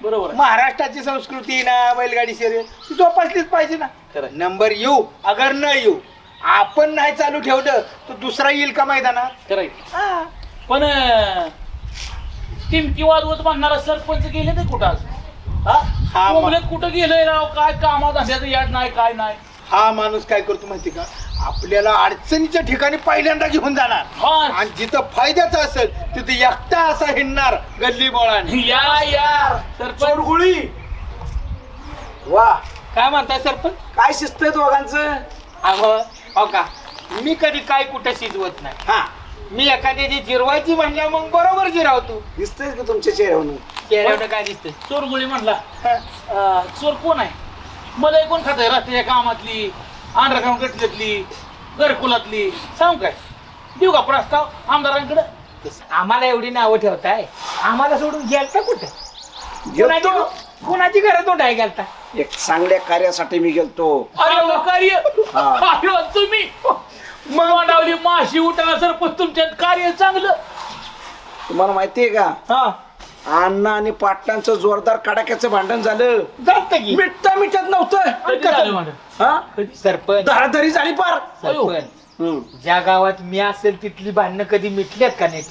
S6: बरोबर आहे.
S9: महाराष्ट्राची संस्कृती ना बैलगाडी शर्यत ती जोपासलीच पाहिजे ना.
S6: खरं.
S9: नंबर येऊ अगर न येऊ, आपण नाही चालू ठेवलं तर दुसरा येईल का मैदानात?
S6: खरंय.
S9: हा.
S6: पण टिमकी वाजवत बांधणारा सरपंच गेले ते कुठं आज?
S9: हा,
S6: मुले कुठं गेलंय राव? काय कामात धंद्याचं याड नाही काय नाही.
S9: हा माणूस काय करतो माहिती का? आपल्याला अडचणीच्या ठिकाणी पहिल्यांदा घेऊन जाणार
S6: हा.
S9: आणि जिथं फायद्याचं असेल तिथे एकटा असा हिंडणार गल्ली बोळाने.
S6: या सरपंच
S9: गुळी वा,
S6: काय म्हणताय सरपंच?
S9: काय शिस्त आहे दोघांचं?
S5: हो का मी कधी काय कुठं शिजवत नाही.
S9: हा,
S5: मी एखाद्याची जिरवायची म्हणल्या मग बरोबर जिरावतो.
S3: दिसतंय का तुमच्या चेहऱ्यावरून?
S5: चेहऱ्यावर काय दिसतंय?
S6: चोर गोळी म्हणला. चोर कोण आहे? मला कोण खात आहे? रस्त्याच्या कामातली, अंडरग्राऊंड कटल्यातली, घरकुलातली सांग काय? देऊ का प्रस्ताव आमदारांकडे?
S5: आम्हाला एवढी नावं ठेवताय, आम्हाला सोडून गेलता कुठं?
S3: गेलतो.
S5: कुणाची घरातून आहे गेलता?
S3: एक चांगल्या कार्यासाठी मी गेलतो.
S6: अरे कार्य अरे तुम्ही मग म्हणावली माशी उठाला सरपंच तुमच्यात कार्य चांगलं.
S3: तुम्हाला माहितीये का,
S5: हा
S3: अण्णा आणि पाटलांचं जोरदार कडाक्याचं भांडण झालं.
S5: जात की
S3: मिटता मिटत नव्हतं.
S6: कधी झालं म्हणा?
S3: हा,
S5: सरपंच
S3: धराधरी झाली पार.
S5: सरपंच ज्या गावात मी असेल तिथली भांडणं कधी मिटल्यात का नीट?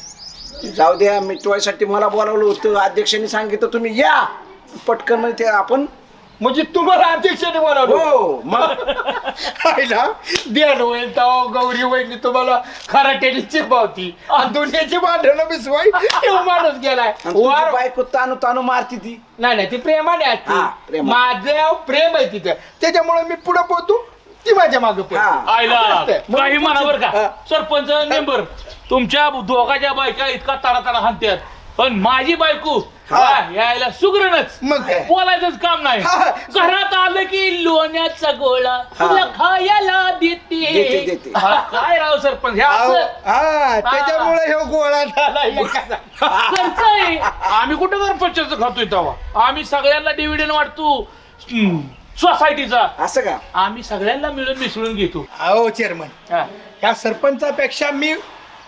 S3: जाऊ द्या, मिटवायसाठी मला बोलावलं होतं. अध्यक्षांनी सांगितलं तुम्ही या पटकन. म्हणजे ते आपण
S5: म्हणजे तुम्हाला अध्यक्षाने बोलावलं?
S3: हो मग
S5: देण होईल तेव्हा गौरी वहिनी तुम्हाला खराट्याने चिपावती आणि दुनियाची भांडणं बिसवाई तो माणूस गेलाय.
S3: आणि तुझी
S5: वार
S3: बायको तानू तानू मारती ती.
S5: नाही ती प्रेमाने
S3: हा,
S5: असते.
S3: प्रेमाने.
S5: माझं प्रेम आहे तिथं, त्याच्यामुळे मी पुढे पोहतो, ती माझ्या मागे
S3: हा.
S6: आयला काही म्हणा बरं
S3: हा.
S6: का सरपंच मेंबर, तुमच्या दोघाच्या बायका इतका तडा तडा हाणत्यात पण माझी बायको यायला सुगरणच.
S9: मग काय?
S6: बोलायचंच काम नाही.
S9: हा.
S6: घरात आलं की लोण्याचा गोळा तुला खायला
S3: देते.
S6: देते. हा, काय राव सरपंच हे असं
S9: हा, त्याच्यामुळे हे गोळा झाला एकाचा.
S6: खर्च आहे. आम्ही कुठं घरपंचाचं खातोय तेव्हा? आम्ही सगळ्यांना डिव्हिडंड वाटतो सोसायटीचा.
S3: असं का?
S6: आम्ही सगळ्यांना मिळून मिसळून घेतो.
S9: अहो चेअरमन,
S6: हा.
S9: ह्या सरपंचापेक्षा मी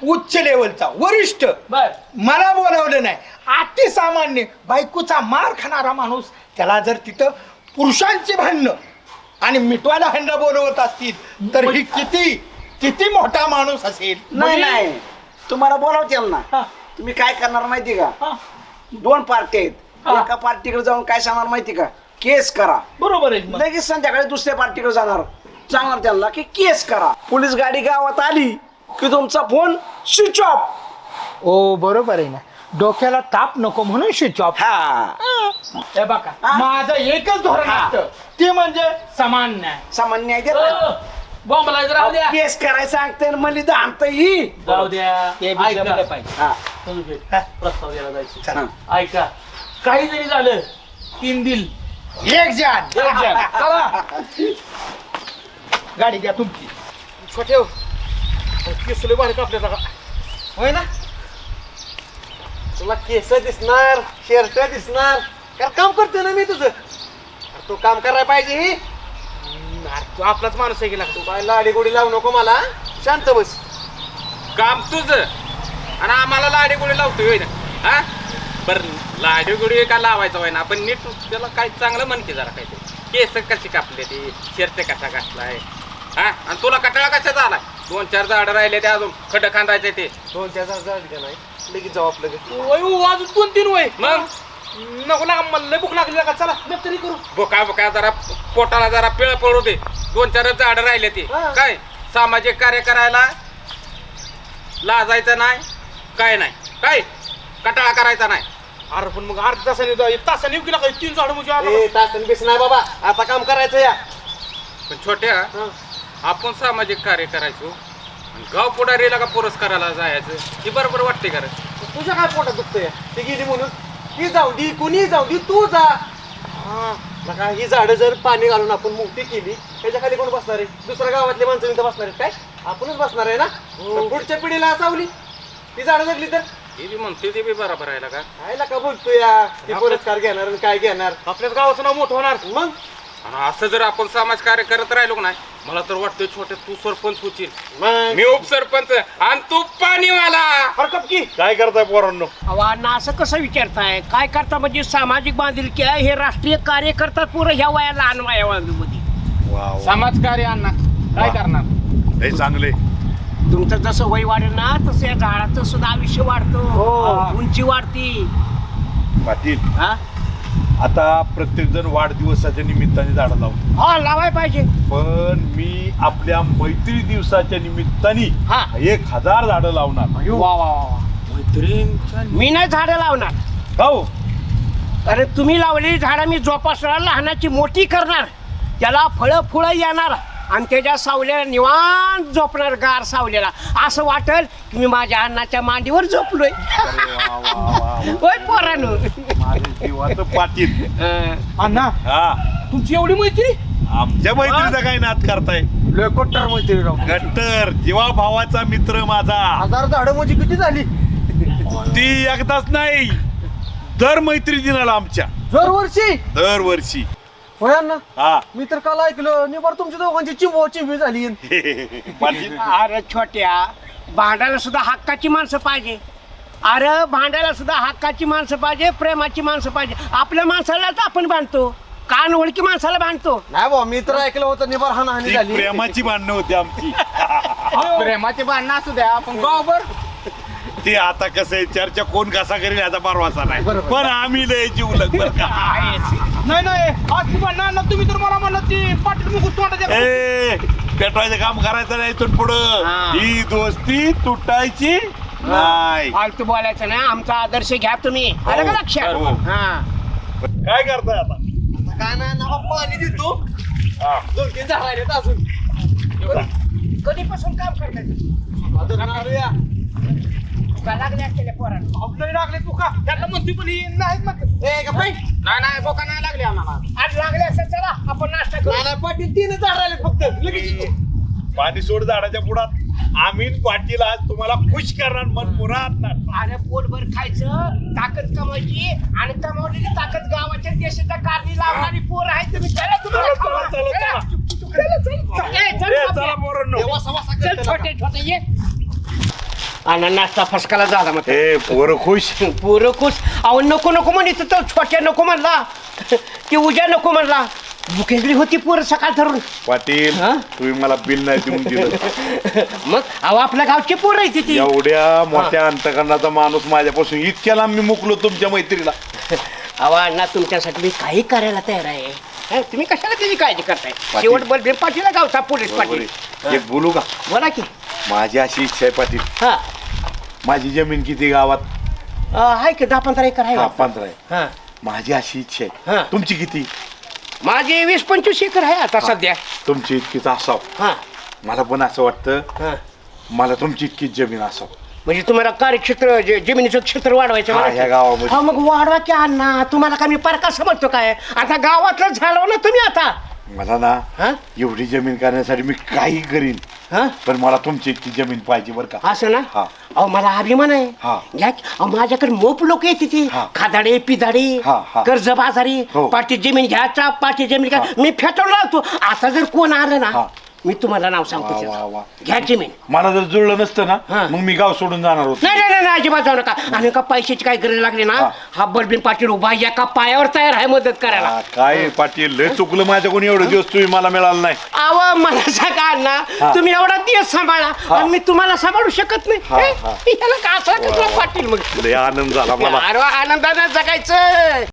S9: उच्च लेवलचा वरिष्ठ.
S6: बर
S9: मला बोलावलं नाही. अति सामान्य बायकोचा मार खाणारा माणूस, त्याला जर तिथं पुरुषांची भांडणं आणि मिटवायला भांडणं बोलवत असतील तर ही किती किती मोठा माणूस असेल.
S3: नाही नाही, तुम्हाला बोलावतील ना. तुम्ही काय करणार माहिती का? 2 पार्टी आहेत. एका पार्टीकडे जाऊन काय सांगणार माहिती का? केस करा.
S6: बरोबर आहे मग.
S3: लगेच संध्याकाळी दुसऱ्या पार्टीकडे जाणार, सांगणार त्यांना की केस करा. पोलीस गाडी गावात आली की तुमचा फोन स्विच ऑफ.
S5: ओ बरोबर आहे ना, डोक्याला ताप नको म्हणून स्विच ऑफ.
S3: हा,
S5: हे बघा माझं एकच धोरण असतं, ते म्हणजे समान न्याय.
S3: सामान्य आहे ते.
S6: बॉम्बला राहू द्या.
S3: केस करायला सांगते मला दामत ही.
S6: जाऊ द्या.
S5: ते बी
S6: ऐका.
S5: जमलं पाहिजे.
S3: हा,
S6: प्रस्ताव द्यायला जायचं.
S3: हा.
S6: ऐका, काही जरी झालं 3 दिल
S9: एक जान.
S6: एक जण.
S9: चला, गाडी घ्या तुमची.
S3: छोटे केसले बाहेर कापले का?
S9: होय ना?
S3: तुला केस दिसणार, शर्ट दिसणार. काय काम करतोय ना मी तुझं. तू काम करायला पाहिजे. ही
S9: तू आपलाच माणूस आहे गेला.
S3: तू काय लाडी गोडी लावू नको मला. शांत बस.
S10: काम तुझं आणि आम्हाला लाडी गोडी लावतोय होय ना? हा बरं, लाडी गोडी का लावायचं होय ना? आपण नीट त्याला काय चांगलं म्हणते जरा काय ते. केस कशी कापले ते, शर्ट कसा घातलाय, हा आणि तुला कटाळा कशाचा आलाय? 2-4 झाडं राहिले ते अजून खड्डं खांदायचे ते.
S3: 2-4 झाड का नाही लगेच जाऊ आपलं.
S6: अजून 2-3 वय
S10: मग
S9: नको ना मला लय भूक लागली का चला तरी करू
S10: बोका जरा पोटाला जरा पिळ पडू दे 2-4 झाडं राहिले ते काय सामाजिक कार्य करायला लाजायचं नाही काय नाही काय कटाळा करायचा नाही.
S9: अरे पण मग अर्ध्या तासाने गेला काय 3 झाड म्हणजे आलं.
S7: तासन बीस नाही बाबा आता काम करायचं या.
S10: पण छोट्या आपण सामाजिक कार्य करायचो आणि गाव पुढारीला का पुरस्काराला जायचं ही बरोबर वाटते का रे?
S7: तुझ्या काय पोटात दुखतंय ती गेली म्हणून ती जाऊ दी कुणी जाऊ दी तू जा. नका ही झाडं जर पाणी घालून आपण मोठी केली त्याच्या खाली कोण बसणार आहे? दुसऱ्या गावातले माणसं इथं बसणार आहेत काय? आपणच बसणार आहे ना. पण पुढच्या पिढीला चावली ती झाडं जगली तर
S10: हे बी म्हणते ते बी बरोबर आहे का?
S7: खायला का बोलतो या ती पुरस्कार घेणार आणि काय घेणार?
S9: आपल्याच गावाचं नाव मोठं होणार
S7: मग
S10: आणि असं जर आपण समाज कार्य करत राहिलो नाही मला तर वाटतं छोटे तू सरपंच होशील
S7: मग
S10: मी उपसरपंच आणि तू पाणीवाला.
S9: हरकत की
S6: काय करताय पोरांनो?
S4: अहो अण्णा असं कसं विचारताय काय करता म्हणजे सामाजिक बांधिलकी आहे हे राष्ट्रीय कार्य करतात पुरं ह्या वया लहान वयामध्ये
S10: समाज कार्य अण्णा काय करणार?
S6: हे चांगले
S4: तुमचं जसं वय वाढेल ना तसं या झाडाचं सुद्धा आयुष्य वाढतं उंची वाढती.
S6: पाटील
S4: हा
S6: आता प्रत्येक जण वाढदिवसाच्या निमित्ताने झाडं लावतो
S4: हा लावाय पाहिजे.
S6: पण मी आपल्या मैत्री दिवसाच्या निमित्ताने
S4: हा.
S6: 1000 झाडं लावणार.
S4: वा वा वा मी नाही झाडं लावणार.
S6: हो
S4: अरे तुम्ही लावलेली झाडं मी जोपासणार लहानाची मोठी करणार त्याला फळं येणार आणि त्याच्या सावल्याला निवांत झोपणार गार सावलेला असं वाटेल की मी माझ्या अण्णाच्या मांडीवर झोपलोय. होय पोरांनो.
S6: माझे जीवाचं पाटील
S9: अण्णा
S6: हा
S9: तुमची एवढी मैत्री
S6: आमच्या मैत्रीचा काय नाद करताय?
S9: कोट्टर मैत्री राव.
S6: गट्टर जीवा भावाचा मित्र माझा.
S9: 1000 झाडं म्हणजे किती झाली?
S6: ती एकदाच नाही दर मैत्री दिनाला आमच्या दरवर्षी
S9: होय अण्णा
S6: हा
S9: मी तर काल ऐकलं निवार तुमच्या दोघांची चिंबी झाली.
S6: पाटील
S4: अरे छोट्या भांडायला सुद्धा हक्काची माणसं पाहिजे. अरे भांडायला सुद्धा हक्काची माणसं पाहिजे प्रेमाची माणसं पाहिजे. आपल्या माणसालाच आपण बांधतो कान ओळखी माणसाला बांधतो.
S9: नाही भाऊ मी तर ऐकलं होतं निवार हानी
S6: ती प्रेमाची भांडणं होती आमची.
S10: प्रेमाचे भांडणं असू द्या आपण गावभर
S6: ते आता कसं आहे चर्चा कोण कसा करेल याचा परवासा नाही पण आम्ही लय जीवलग बरं का.
S9: नाही आज ती भांडणं अण्णा तुम्ही तर मला म्हणलं ती पाटील मुकुट तोंडाच्या
S6: ए पेटवायचं काम करायचं नाही इथून पुढं ही दोस्ती तुटायची नाही.
S4: फालतू बोलायचं ना आमचा आदर्श घ्या तुम्ही. आलं का लक्षात?
S6: हो.
S4: हा
S6: काय करताय आता?
S7: काय नाही ना पाणी देतो 2-3 झाड आहेत अजून.
S4: कधीपासून काम करताय? लागले असलेल्या पोरांना
S9: आपल्याला लागले तू का त्यांना म्हणते पण ही नाहीत मग
S10: नाही बोका नाही लागले आम्हाला.
S4: आज लागले असेल चला आपण नाश्ता करू.
S7: पाटील 3 झाड राहिले फक्त लगेच.
S6: पाणी सोड झाडाच्या पुढात आम्ही पाटील आज तुम्हाला खुश करणार मन पुन्हा.
S4: अरे पोटभर खायचं ताकद कमायची आणि कमावलेली ताकद गावाच्या देशाच्या कारणी लावणारी पोर आहे तुम्ही चला तुम्हाला
S6: चला,
S4: खावा.
S6: चला, चला. चला पोरांनो.
S4: चल छोटे छोटे ये आणि नाश्ता फसकाला झाला मग
S6: ए पोरं खुश.
S4: पोरं खुश. अहो नको म्हणत तर छोट्या नको म्हणला ती उद्या नको म्हणला भुकेगली होती पोरं सकाळ धरून.
S6: पाटील
S4: हा?
S6: तुम्ही मला बिल नाही देऊन दिलं.
S4: मग अहो आपल्या गावची पोरं आहे ती.
S6: एवढ्या मोठ्या अंतकरणाचा माणूस माझ्यापासून इतक्या लांब मी मुकलो तुमच्या मैत्रीला.
S4: अहो अण्णा तुमच्यासाठी मी काही करायला तयार आहे. हं, तुम्ही कशाला त्याची काळजी करताय? शेवट बलभीम पाटील गावचा पोलीस पाटील.
S6: एक बोलू का?
S4: बोला की.
S6: माझी अशी इच्छा आहे पाटील
S4: हा
S6: माझी जमीन किती गावात?
S4: आहे की 10-15 एकर आहे.
S6: 15 आहे.
S4: हा
S6: माझी अशी इच्छा
S4: हा.
S6: आहे तुमची किती?
S4: माझी 20-25 एकर आहे आता सध्या.
S6: तुमची इतकीच असाव.
S4: हा
S6: मला पण असं वाटतं
S4: हा
S6: मला तुमची इतकीच जमीन असाव.
S4: म्हणजे तुम्हाला कार्यक्षेत्र जमिनीचं क्षेत्र वाढवायचं
S6: हा,
S4: मला?
S6: ह्या गावामध्ये.
S4: हा मग वाढवा की अण्णा. तुम्हाला का मी परका समजतो काय? आता गावातलं झालो ना तुम्ही आता.
S6: मला ना
S4: हा
S6: एवढी जमीन करण्यासाठी मी काही करीन
S4: हा
S6: पण मला तुमची इतकी जमीन पाहिजे बरं का.
S4: असं ना.
S6: हा.
S4: अहो मला अभिमान आहे.
S6: हा.
S4: घ्या की. अहो माझ्याकडे मोप लोक येते ती
S6: हा.
S4: खादाडे पिदाडे
S6: हा, हा.
S4: कर्जबाजारी
S6: हो.
S4: पाठी जमीन घ्यायचा पाठी जमीन घ्या. मी फेटाळून राहतो. आता जर कोण आलं ना
S6: हा.
S4: मी तुम्हाला नाव सांगतो
S6: वा,
S4: त्याचं.
S6: वा.
S4: घ्या जमीन.
S6: मला जर जुळलं नसतं ना
S4: हा.
S6: मग मी गाव सोडून जाणार होतो.
S4: नाही नाही नाही नाही, अजिबात जाऊ नका. आणि का पैशाची काय गरज लागली ना, हा बलबीन पाटील उभा एका पायावर तयार आहे मदत करायला.
S6: काय पाटील लय चुकलं माझ्याकडून, एवढे दिवस तुम्ही मला मिळाला नाही.
S4: आव मला सांगा अण्णा, तुम्ही एवढा दिवस सांभाळा आणि मी तुम्हाला सांभाळू शकत नाही.
S6: हा,
S4: हे?
S6: हा.
S4: याला का असं कसला पाटील मग?
S6: लय आनंद झाला मला.
S4: अरे वा, आनंदाने जगायचं.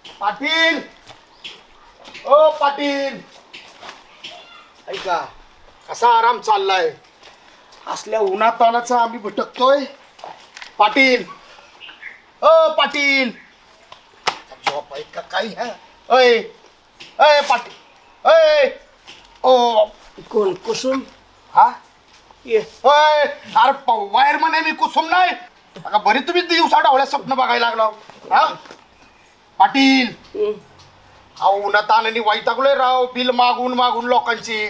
S9: पाटील, ओ पाटील, ऐका कसा आराम चाललाय. असल्या उन्हातानाचा आम्ही भटकतोय. पाटील, ओ पाटील, झोप ऐका काही हा. अय अय पाटील, अय ओ
S4: कोण कुसुम?
S9: हा
S4: ये.
S9: अय अरे वायरमन आहे मी, कुसुम नाही. आता बरी तुम्ही दिवसा डावल्या स्वप्न बघायला लागलो. हा पाटील, अहो उन्हात आणि वैतागलोय राव, बिल मागून मागून लोकांची.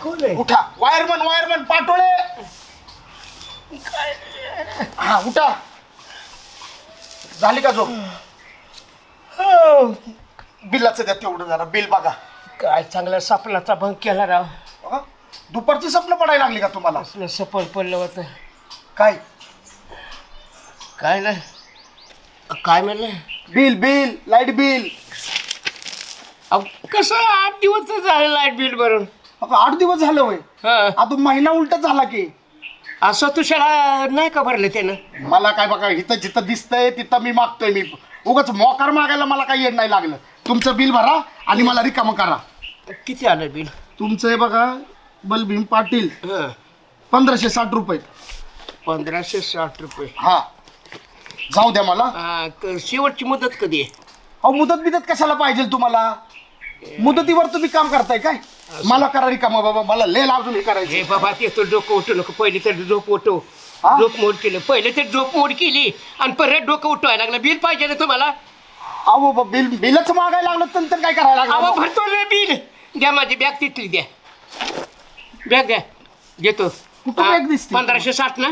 S4: कोण आहे?
S9: उठा, वायरमन वायरमन पाटोळे. हा उठा. झाली का झोप? बिलाचं द्या तेवढं जरा, बिल बघा.
S4: काय चांगला सपनाचा भंग केला राव.
S9: अ? दुपारची स्वप्न पडायला लागली का तुम्हाला?
S4: असलं सपन पडलं होतं.
S9: काय
S4: काय नाही, काय म्हणलं?
S9: Bill bill light bill.
S4: अहो, कसं 8 दिवस तर झाले लाईट बिल भरून.
S9: 8 दिवस झालं होय.
S4: हा.
S9: आता महिना उलट झाला की.
S4: असं तुझ्याला नाही का भरलं त्यानं?
S9: मला काय बघा, इथं जिथं दिसतंय तिथं मी मागतोय. मी उगाच मोकार मागायला मला काही येड नाही लागलं. तुमचं बिल भरा आणि मला रिकामं करा.
S4: किती आलं बिल?
S9: तुमचं आहे बघा बलभीम पाटील,
S4: हं.
S9: 1560 रुपये.
S4: 1560 रुपये.
S9: हा जाऊ द्या मला.
S4: शेवटची मुदत कधी आहे?
S9: अहो मुदत बिदत कशाला पाहिजे तुम्हाला? मुदतीवर तुम्ही काम करताय काय? मला करा रिकामं बाबा, मला लय अजून हे करायचं.
S4: हे बाबा, ते तो डोकं उठू नको. पहिले तर झोप उठव.
S9: हा?
S4: झोप मोड केलं, पहिले तर झोप मोड केली आणि परत डोकं उठवायला लागलं. बिल पाहिजे ना तुम्हाला?
S9: अहो बिल बिलच मागायला लागलं तर काय करायला
S4: अहो
S9: लागलं?
S4: भरतो ना बिल. द्या माझी बॅग तिथली द्या. बॅग द्या, घेतो.
S9: कुठं bag दिसते?
S4: 1560 ना?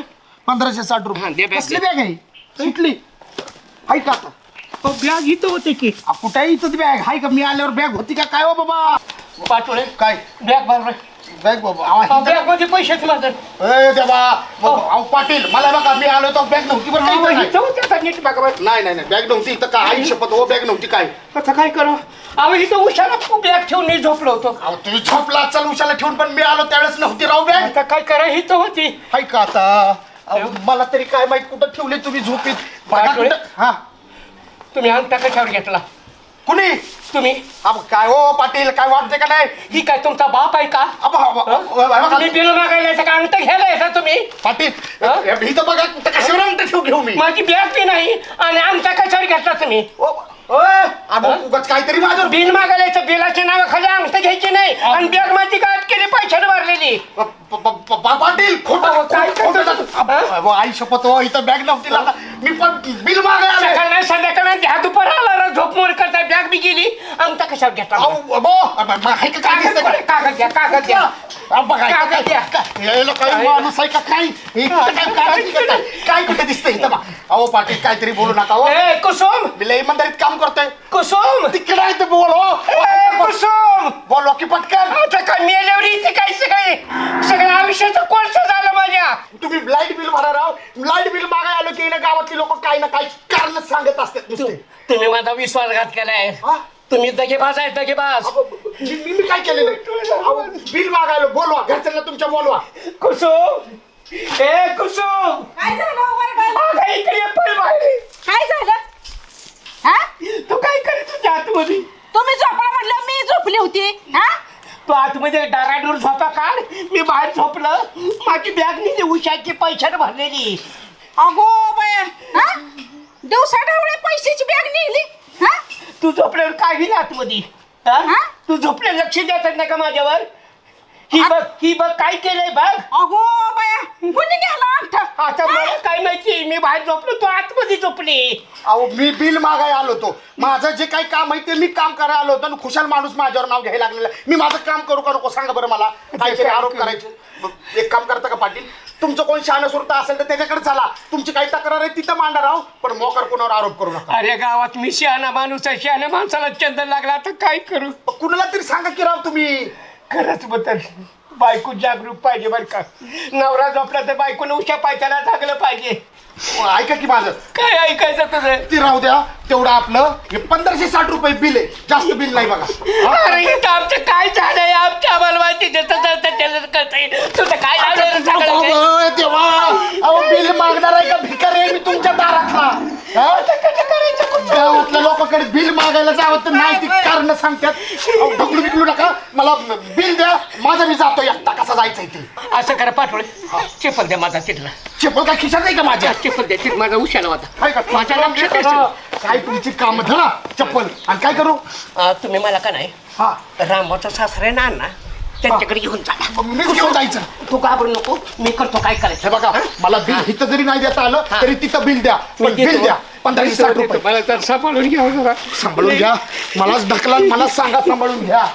S9: 1560
S4: हा,
S9: रुपये.
S4: दे bag
S9: कसली
S4: दे.
S9: बॅग आहे? इथली ऐका आता.
S4: बॅग इथं होते की.
S9: कुठे इथं बॅग आहे का? मी आल्यावर बॅग होती का काय हो बाबा?
S4: पाठवले
S9: काय
S4: बॅग भरलं.
S9: बॅग बाबा?
S4: बॅग मध्ये पैसेच माझं.
S9: ए देवा, अहो पाटील मला बघा, मी आलो तर बॅग नव्हती बरं. काही
S4: इथं होते आता नीट बघा बरं.
S9: नाही नाही नाही, बॅग नव्हती इथं. काय आई शपथ हो, बॅग नव्हती. काय
S4: आता काय करू? अहो इथं उशाला बॅग ठेवून मी झोपलो होतो.
S9: अहो तुम्ही झोपला चल उशाला ठेवून, पण मी आलो त्यावेळेस नव्हती राव बॅग.
S4: आता काय करा, इथं होती.
S9: ऐका आता, अहो, मला तरी काय माहित कुठं ठेवले तुम्ही झोपीत. बघा
S4: पाटोळे?
S9: कुठं. हा
S4: तुम्ही अंगठा कशावर घेतला?
S9: कुणी?
S4: तुम्ही?
S9: अहो काय हो पाटील, काय वाटते का नाही?
S4: ही काय तुमचा बाप आहे का? तुम्ही बिल मागायला यायचं का? अंगठा घ्यायला यायचा तुम्ही?
S9: पाटील
S4: हा?
S9: इथं बघा कुठं कशावर अंगठा घेऊ मी?
S4: माझी बॅग बी नाही आणि अंगठा कशावर घेतला तुम्ही?
S9: उगाच काहीतरी माझं
S4: बिल मागायला यायचं. बिलाच्या नावाखाली अंगठा घ्यायची नाही आणि बॅग माझी काय केली पैशाने भरलेली.
S9: पाटील
S4: अहो, काय करतो?
S9: खोटं आई शपथ हो, इथं बॅग नव्हती लागा. मी पण बिल मागायला आलोय.
S4: सकाळ नाही संध्याकाळ ह्या दुपार आला झोप मोड करता. बॅग बी गेली, अंगठा कशावर घेतला?
S9: अहो, अबो, आहे का काय दिसतंय का?
S4: कागद द्या, कागद द्या.
S9: अहो, बघा,
S4: कागद द्या.
S9: हे लोक काही माणूस आहे का काय? काय कुठे दिसतंय इथं बा? अहो पाटील काहीतरी बोलू नका हो.
S4: ए, कुसुम,
S9: मी लय इमानदारीत काम करतोय.
S4: कुसुम,
S9: तिकडे आहे ते बोल हो.
S4: ए, कुसुम.
S9: बोलो की पटकन.
S4: आता काय मेल्यावर इथे काय सगळं आयुष्याचं कोळसा झालं माझ्या.
S9: तुम्ही लाईट बिल भरा राव. लाईट बिल मागाय आलो की ना गावातली लोक काही ना काही कारण सांगत असतात नुसते.
S4: तुम्ही माझा विश्वासघात केलाय.
S9: हा?
S4: तुम्ही दगेबाज आहे दगेबाज.
S9: मी काय केलेलं आहे? बिल मागायला बोलवा, घरच्यांना तुमच्या बोलवा.
S5: कुसुम ए कुसुम
S8: काय झालं ओरडायला?
S5: अगं, इकडे ये पळ बाहेर.
S8: काय झालं हा?
S5: तू काय करत होती आतमध्ये?
S8: तुम्ही झोपला म्हटलं मी झोपली होती. हा
S4: तू आतमध्ये डाराडूर झोपा काढ. मी बाहेर झोपलं. माझी बॅग निघली उशाची पैशाने भरलेली.
S8: अगो बाया, हा दिवसा ढवळे पैशाची बॅग नेली. हा
S4: तू झोपल्यावर काय गेली आतमध्ये? हा?
S8: हा?
S4: तू झोपल्या लक्ष द्यायचं नाही का माझ्यावर? ही बघ काय केलंय बघ.
S8: अगो बाया, कुणी गेला अंगठा?
S4: आता मला काय माहिती, मी बाहेर झोपलो तू आतमध्ये झोपली.
S9: अहो मी बिल मागायला आलो होतो. माझं जे काही काम आहे ते मी काम करायला आलो होतो आणि खुशाल माणूस माझ्यावर नाव घ्यायला लागलेला. मी माझं काम करू का नको सांगा बरं मला. काहीतरी आरोप करायचे. एक काम करता का पाटील, तुमचं कोण शहाणं सुरता असेल तर त्याच्याकडे चला. तुमची काही तक्रार आहे तिथं मांडा राव, पण मोकर कोणावर आरोप करू नका.
S4: अरे गावात मी शहाणा माणूस आहे. शहाणा माणसाला चंदन लागला तर काय करू?
S9: कुणाला तरी सांगा की राव तुम्ही.
S4: खरंच बदल. बायको जागरूक पाहिजे बरं का. नवरा झोपला तर बायकोनं उशा पायथ्याला जागलं पाहिजे.
S9: ऐका की माझं.
S4: काय ऐकायचं तुझं?
S9: ते राहू द्या. तेवढं आपलं हे 1560 रुपये बिल आहे. जास्त बिल नाही बघा. हा?
S4: अरे इथं आमचं काय झालंय? आमच्या आम्हाला माहिती देतं तुझं काय झालं सगळं काय?
S9: अहो, देवा. अहो बिल मागणार आहे का भिकार आहे मी तुमच्या दारातला? हा? गावातल्या लोकांकडे बिल मागायला जावं तर नाही ती कारण सांगतात. अहो, ढकलू बिकलू नका. मला बिल द्या. माझा मी जातो एकटा. कसा जायचंय ते
S4: असं करा पाठवळे. चेपल द्या माझा तिथला.
S9: चेपल काय खिशात आहे का माझ्या?
S4: चेपल द्या तिथं माझा उशाला होता.
S9: काय का?
S4: माझ्या लक्षात असेल.
S9: काय तुमची काम धरा चप्पल आणि काय करू?
S4: तुम्ही मला का नाही
S9: हा
S4: रामाचा सासरा आहे ना अण्णा, त्यांच्याकडे घेऊन जा.
S9: मीच घेऊन जायचं.
S4: तू घाबरू नको. मी करतो काय करायचं.
S9: हे बघा मला बिल इथं जरी नाही देता आलं तरी तिथं बिल द्या. पण बिल द्या 1560 रुपये.
S4: मला तर सांभाळून घ्या जरा.
S9: सांभाळून घ्या. मलाच ढकला मलाच सांगा सांभाळून घ्या.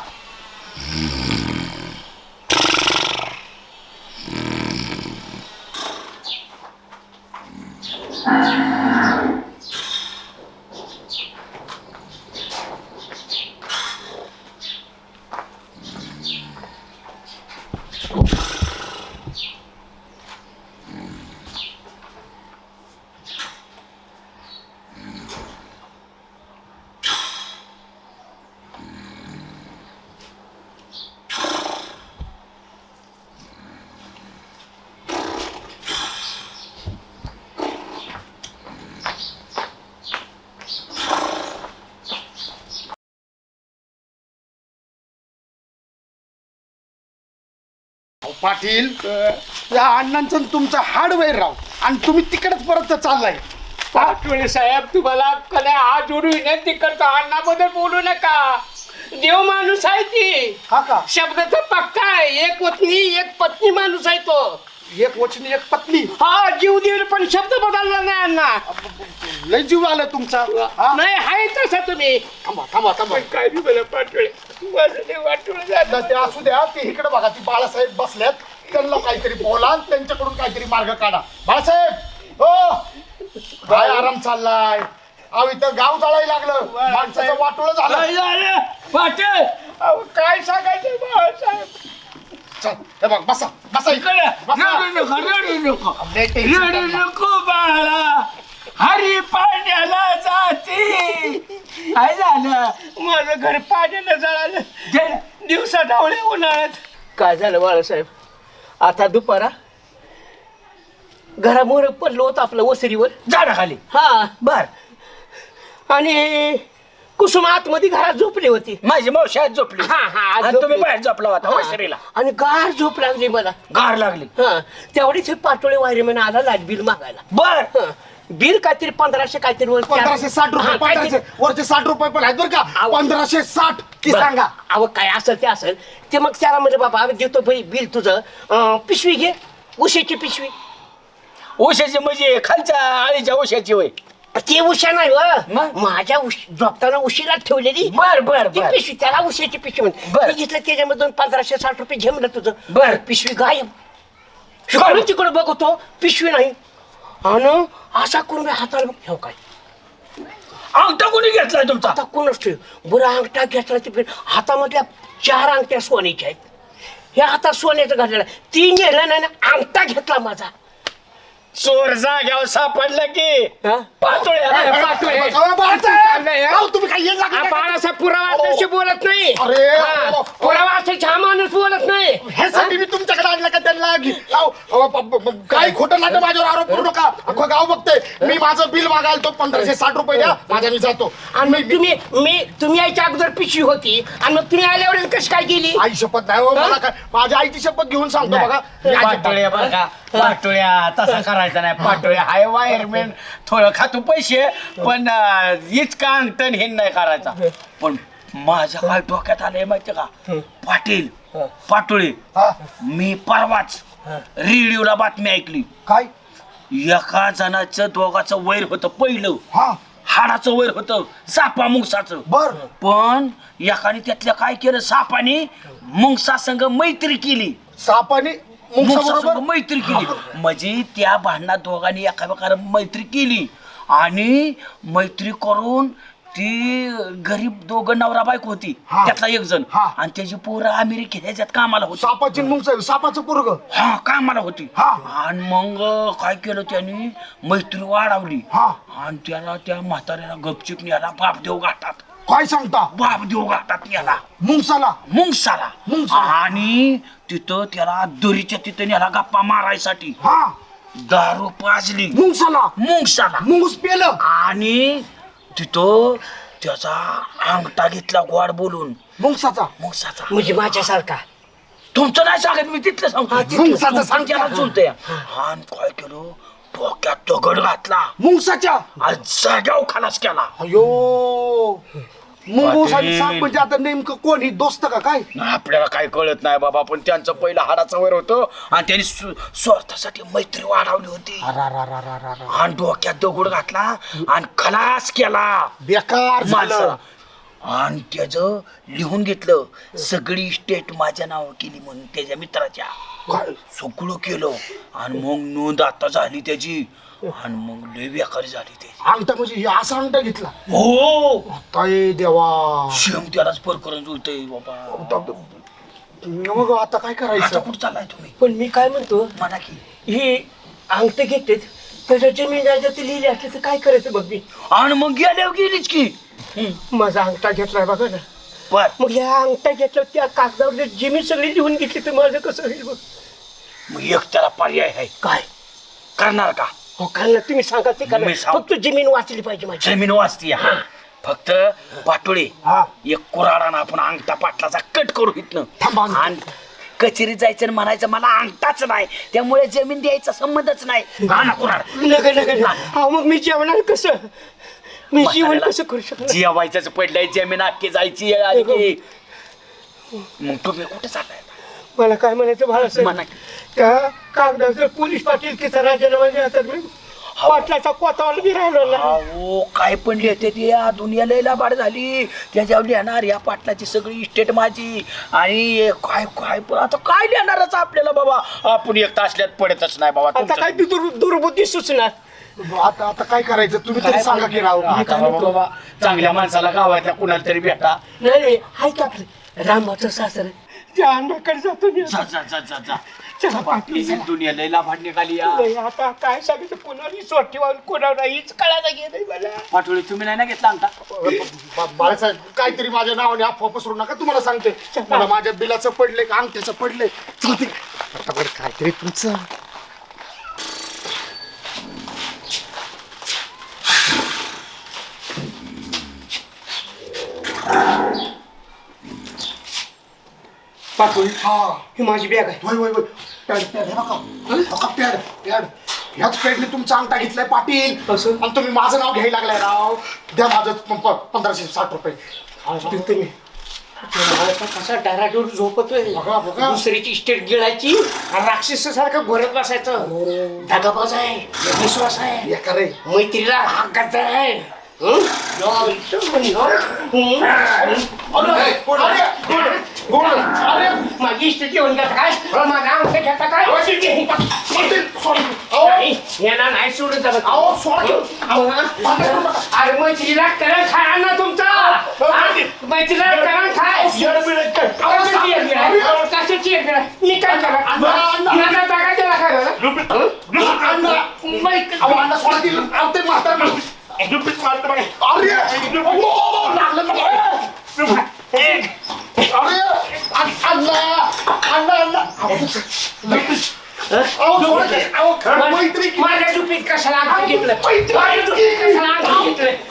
S9: पाटील या अण्णांचं तुमचं हार्डवेअर राव आणि तुम्ही तिकडेच परत चाललाय.
S4: पाटोळे साहेब तुम्हाला कला हात जोडू विनंती करतो. अण्णाबद्दल बोलू नका. देव माणूस आहे ती.
S9: हा का?
S4: शब्दाचा पक्का आहे. एक वतनी एक पत्नी माणूस आहे तो.
S9: एक वचनी एक पत्नी.
S4: हा जीव देईल पण शब्द बदलला नाही अण्णा.
S9: लय जीव आला तुमचा. हा?
S4: नाही आहे तसा तुम्ही.
S9: थांबा थांबा थांबा.
S4: काय बी मला पाटोळे माझं ते वाटोळे
S9: आता ते असू द्या. ते इकडे बघा ती बाळासाहेब बसल्यात. त्यांना काहीतरी बोला आणि त्यांच्याकडून काहीतरी मार्ग काढा. बाळासाहेब हो काय आराम चाललाय? अहो इथं गाव जाळायला लागलं. माणसाचं वाटोळं झालं.
S5: पाटील अहो, काय सांगायचं बाळासाहेब?
S9: चल हे बघ बसा बसा इकडे बसा.
S5: रडू नको रडू नको
S9: लय टेन्शन
S5: रडू
S9: नका.
S5: नको बाळा. हरी पाण्याला जाती. काय झालं?
S4: माझं घर पाण्याला जळालं. दिवसा ढवळे उन्हाळ्यात. काय झालं बाळासाहेब? आता दुपारा घरामोर पडलो होतं आपलं वसरीवर
S5: झाडाखाली.
S4: हा.
S5: बर
S4: आणि कुसुम आतमध्ये घरात झोपली होती.
S5: माझी मावशी आज झोपली.
S4: हा, हा, आज
S5: आणि
S4: झोपली.
S5: तुम्ही बाहेर झोपला होता
S4: हा.
S5: वसरीला.
S4: आणि गार झोप लागली मला.
S5: गार लागली.
S4: हा तेवढीच हे पाटोळे वायरमॅन आला लाईट बिल मागायला.
S5: बर
S4: हा. बिल काहीतरी 1500 काहीतरी वर
S9: 1560 रुपये.
S4: हा, काहीतरी.
S9: 1500 वरचे 60 रुपये पण आहेत बरं का.
S4: आव.
S9: 1560 ती
S4: बरं.
S9: सांगा.
S4: अहो काय असेल ते असेल ते. मग त्याला म्हणजे बाबा आम्ही देतो बिल तुझं. पिशवी घे उशाची पिशवी.
S5: उशाची म्हणजे खालच्या आळीच्या उशाची होय.
S4: ती उशा नाही
S5: मग?
S4: माझ्या झोपताना उशीला ठेवलेली
S5: बर बर
S4: ती
S5: बर
S4: पिशवी. त्याला उशाची पिशवी
S5: बरं.
S4: म्हणते. मी घेतलं त्याच्यामधून 1560 रुपये झेमलं तुझं.
S5: बरं.
S4: पिशवी गायब. इकडून तिकडे बघतो पिशवी नाही. आणि असा करून मी हाताला बघ ठेव काय
S5: अंगठा कोणी घेतलाय तुमचा?
S4: आता कोणच ठेव. बरं अंगठा घेतला ते हातामधल्या 4 अंगठ्या सोन्याच्या आहेत. ह्या हातात सोन्याचं घातलेलं. 3 नेला नाही ना अंगठा घेतला माझा.
S5: चोर जाग्यावर सापडलं की
S4: हा?
S5: पातोळ्या पातोळ्या.
S9: अहो, तुम्ही काय येईल लागले का?
S4: बाळासाहेब पुरावा असल्याशी बोलत नाही
S9: अरे
S4: हा, पुरावा असल्याशी हा माणूस बोलत नाही
S9: ह्यासाठी मी तुमच्याकडे आणलं का त्यांना काय खोटं नाटक माझ्यावर आरोप करू नका अख्खं गाव बघतंय मी माझं बिल मागायला तो 1560 रुपये द्या माझ्या मी जातो
S4: आणि मग तुम्ही यायच्या अगोदर पिशवी होती आणि मग तुम्ही आल्यावर कशी काय केली
S9: आई शपथ नाही हो मला काय माझ्या आईची शपथ घेऊन सांगतो बघा मी अजिबात-
S5: पाटोळ्या बरं का पाटोळ्या तसा करायचा नाही पाटोळ्या हाय वायरमॅन थोडं खातो पैसे पण इतका अंगठण हे नाही करायचा पण माझ्या काय डोक्यात आलंय माहितीये का पाटील पाटोळे मी परवाच रेडिओला बातमी ऐकली
S9: काय
S5: एका जणाचं दोघाचं वैर होतं पहिलं
S9: हा
S5: हाडाचं वैर होतं सापा मुंगसाचं
S9: बर
S5: पण एकाने त्यातल्या काय केलं सापाने मुंगसा संग मैत्री केली
S9: सापाने
S5: मुंगसासंग
S9: बरोबर
S5: मैत्री केली म्हणजे त्या भांडणात दोघांनी एकामेकाला मैत्री केली आणि मैत्री करून ती गरीब दोघं नवरा बायको होती
S9: हा.
S5: त्यातला एक जण
S9: हा.
S5: आणि त्याची पोरं अमेरिकेत ह्याच्यात कामाला होती
S9: सापाची मुंग सापाचं पोरग
S5: हा कामाला होती
S9: हा.
S5: आणि मग काय केलं त्यांनी मैत्री वाढवली
S9: हा.
S5: आणि त्याला त्या म्हाताऱ्याला गपचिप न्याला बापदेव घाटात
S9: काय सांगता
S5: बापदेव घाटात न्याला
S9: मुंगसाला
S5: मुंगसाला
S9: मुंगसाला.
S5: आणि तिथं त्याला दरीच्या तिथं न्याला गप्पा मारायसाठी
S9: हा
S5: दारू पाजली
S9: मुंगसाला
S5: मुंगसाला
S9: मुंगूस पेलं
S5: आणि तिथं त्याचा अंगठा घेतला गोड बोलून
S9: मुंगसाचा
S5: मुंगसाचा
S4: म्हणजे माझ्यासारखा
S5: तुमचं नाही सांगत मी तिथलं सांगतो
S9: मुंगसाचं सांगते.
S5: चुलतंय आणि काय केलं डोक्यात दगड घातला
S9: मुंगसाच्या
S5: आणि जाग्यावर खलास केला
S9: अयो मुंगूस आणि साप म्हणजे आता नेमकं कोण ही दोस्त का काय
S5: आपल्याला काय कळत नाही बाबा पण त्यांचं पहिलं हाडाचं वैर होतं आणि त्यांनी स्वार्थासाठी मैत्री वाढवली होती आणि डोक्यात दगड घातला आणि खलास केला
S9: बेकार झालं
S5: माणसाला आणि त्याचं लिहून घेतलं सगळी स्टेट माझ्या नाव केली म्हणून त्याच्या मित्राच्या
S9: काय?
S5: सगळं केलं आणि मग नोंद आता झाली त्याची आणि मग लय बेकारी झाली त्याची
S9: अंगठा म्हणजे हे असा अंगठा घेतला
S5: हो
S9: काय देवा
S5: शेम त्यालाच प्रकरण जुळतंय बाबा
S9: मग आता काय
S5: आता
S9: करायचं
S5: कुठं चाललाय तुम्ही
S4: पण मी काय म्हणतो
S5: म्हणा की
S4: ही अंगठे घेतेत त्याच्या जमीन जायचं लिहिली असली तर काय करायचं बघ मी
S5: आणि मग गेल्यावर गेलीच की
S4: माझा अंगठा घेतलाय बघा ना
S5: बर
S4: मग या अंगठा घेतला त्या कागदावर जर जमीन सगळी लिहून घेतली तर माझं कसं होईल बघ
S5: मग एक त्याला पर्याय आहे
S4: काय
S5: करणार का
S4: हो काय ना तुम्ही सांगा ते करा
S5: मी सांगतो.
S4: फक्त जमीन वाचली पाहिजे माझी
S5: जमीन वाचती फक्त पाटोळे
S9: हा.
S5: एक कुऱ्हाडानं आपण अंगठा पाटलाचा कट करू
S9: थांबा.
S5: इथनं आणि कचेरीत जायचं आणि म्हणायचं मला अंगठाच नाही त्यामुळे जमीन द्यायचा संबंधच नाही आणा कुऱ्हाड.
S4: नका नका हा मग मी जेवणार कसं मी जीवन कसं करू शकणार
S5: जेवायचंच पडलंय जमीन अख्खी जायची आली की. मग तुम्ही कुठे चाललाय
S4: मला काय म्हणायचं बाळासाहेब
S5: म्हणा.
S4: त्या कागदाचं पोलीस पाटील तिचा राजीनामा देतात मी पाटलाचा कोतावाला बी राहिलो ना
S5: अहो काय पण लिहिते ते या दुनिया लय लाभाड झाली त्याच्यावर लिहिणार या पाटलाची सगळी इस्टेट माझी आणि काय काय पण आता काय लिहिणारच आपल्याला बाबा आपण एक तासल्यात पडतच नाही बाबा
S4: आता काय दुर्बुद्धी सुचणार
S9: आता आता काय करायचं तुम्ही तरी सांगा की राव
S5: आता बाबा चांगल्या माणसाला गावातल्या कुणाला तरी भेटा
S4: नाही हाय का आपलं रामाचं सासर त्या अण्णाकडे जातो मी
S5: जा जा जा जा जा
S4: चला पाटील
S5: ही दुनिया लय लाभाड निघाली या
S4: नाही, आता काय सांगायचं पुन्हा रिसॉर्ट ठेवा कोणाला हीच कळायला गेलंय मला
S5: पाठोळी तुम्ही नाही ना घेतला अंगठा
S9: बाळासाहेब काहीतरी माझ्या नावाने अफवा पसरू नका तुम्हाला सांगते मला माझ्या बिलाचं पडले का अंगठ्याचं पडले चालते आता बरं काहीतरी तुमचं
S4: पाठवून
S9: हा
S4: ही माझी बॅग आहे
S9: वय वय वय पॅड पॅड हे बघा पॅड पॅड ह्याच पॅडने तुमचा अंगठा घेतलाय पाटील
S4: असं?
S9: आणि तुम्ही माझं नाव घ्यायला लागलाय राव द्या माझं 1560 रुपये
S4: देतो मी मला कसा डाराडोर झोपतोय
S9: बघा, बघा.
S4: दुसरीची इस्टेट गिळायची आणि राक्षसासारखं घोरत बसायचं दगाबाज आहे विश्वास आहे
S9: एका रे
S4: मैत्रीला हाक करता आहे हं? माझी इस्टेट घेऊन घ्या काय माझा अंगठा घेता काय यांना नाही सोडून जात
S9: अहो सोडा
S4: अरे मैत्रीला करा खाया ना तुमचा मैत्रीला करा काय कशाची एक वेळ मी काय करा माझा जागा दिला माझ्या झुपीत कशाला अंतर घेतलं माझ्या झुपीत कशाला अंतर घेतलं माझ्या झुपीत कशाला अंतर घेतलं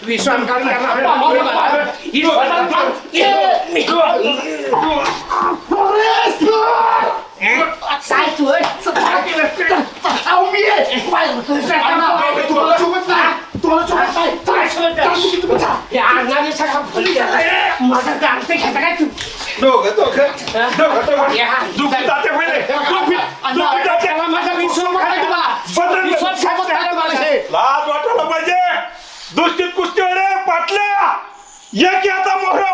S4: विश्वास माझा गांत घेता काय तू माझा विश्वास
S6: लाज वाटायला पाहिजे. दुसरीत कुस्तीवर पाटल्या एक आता मोहरा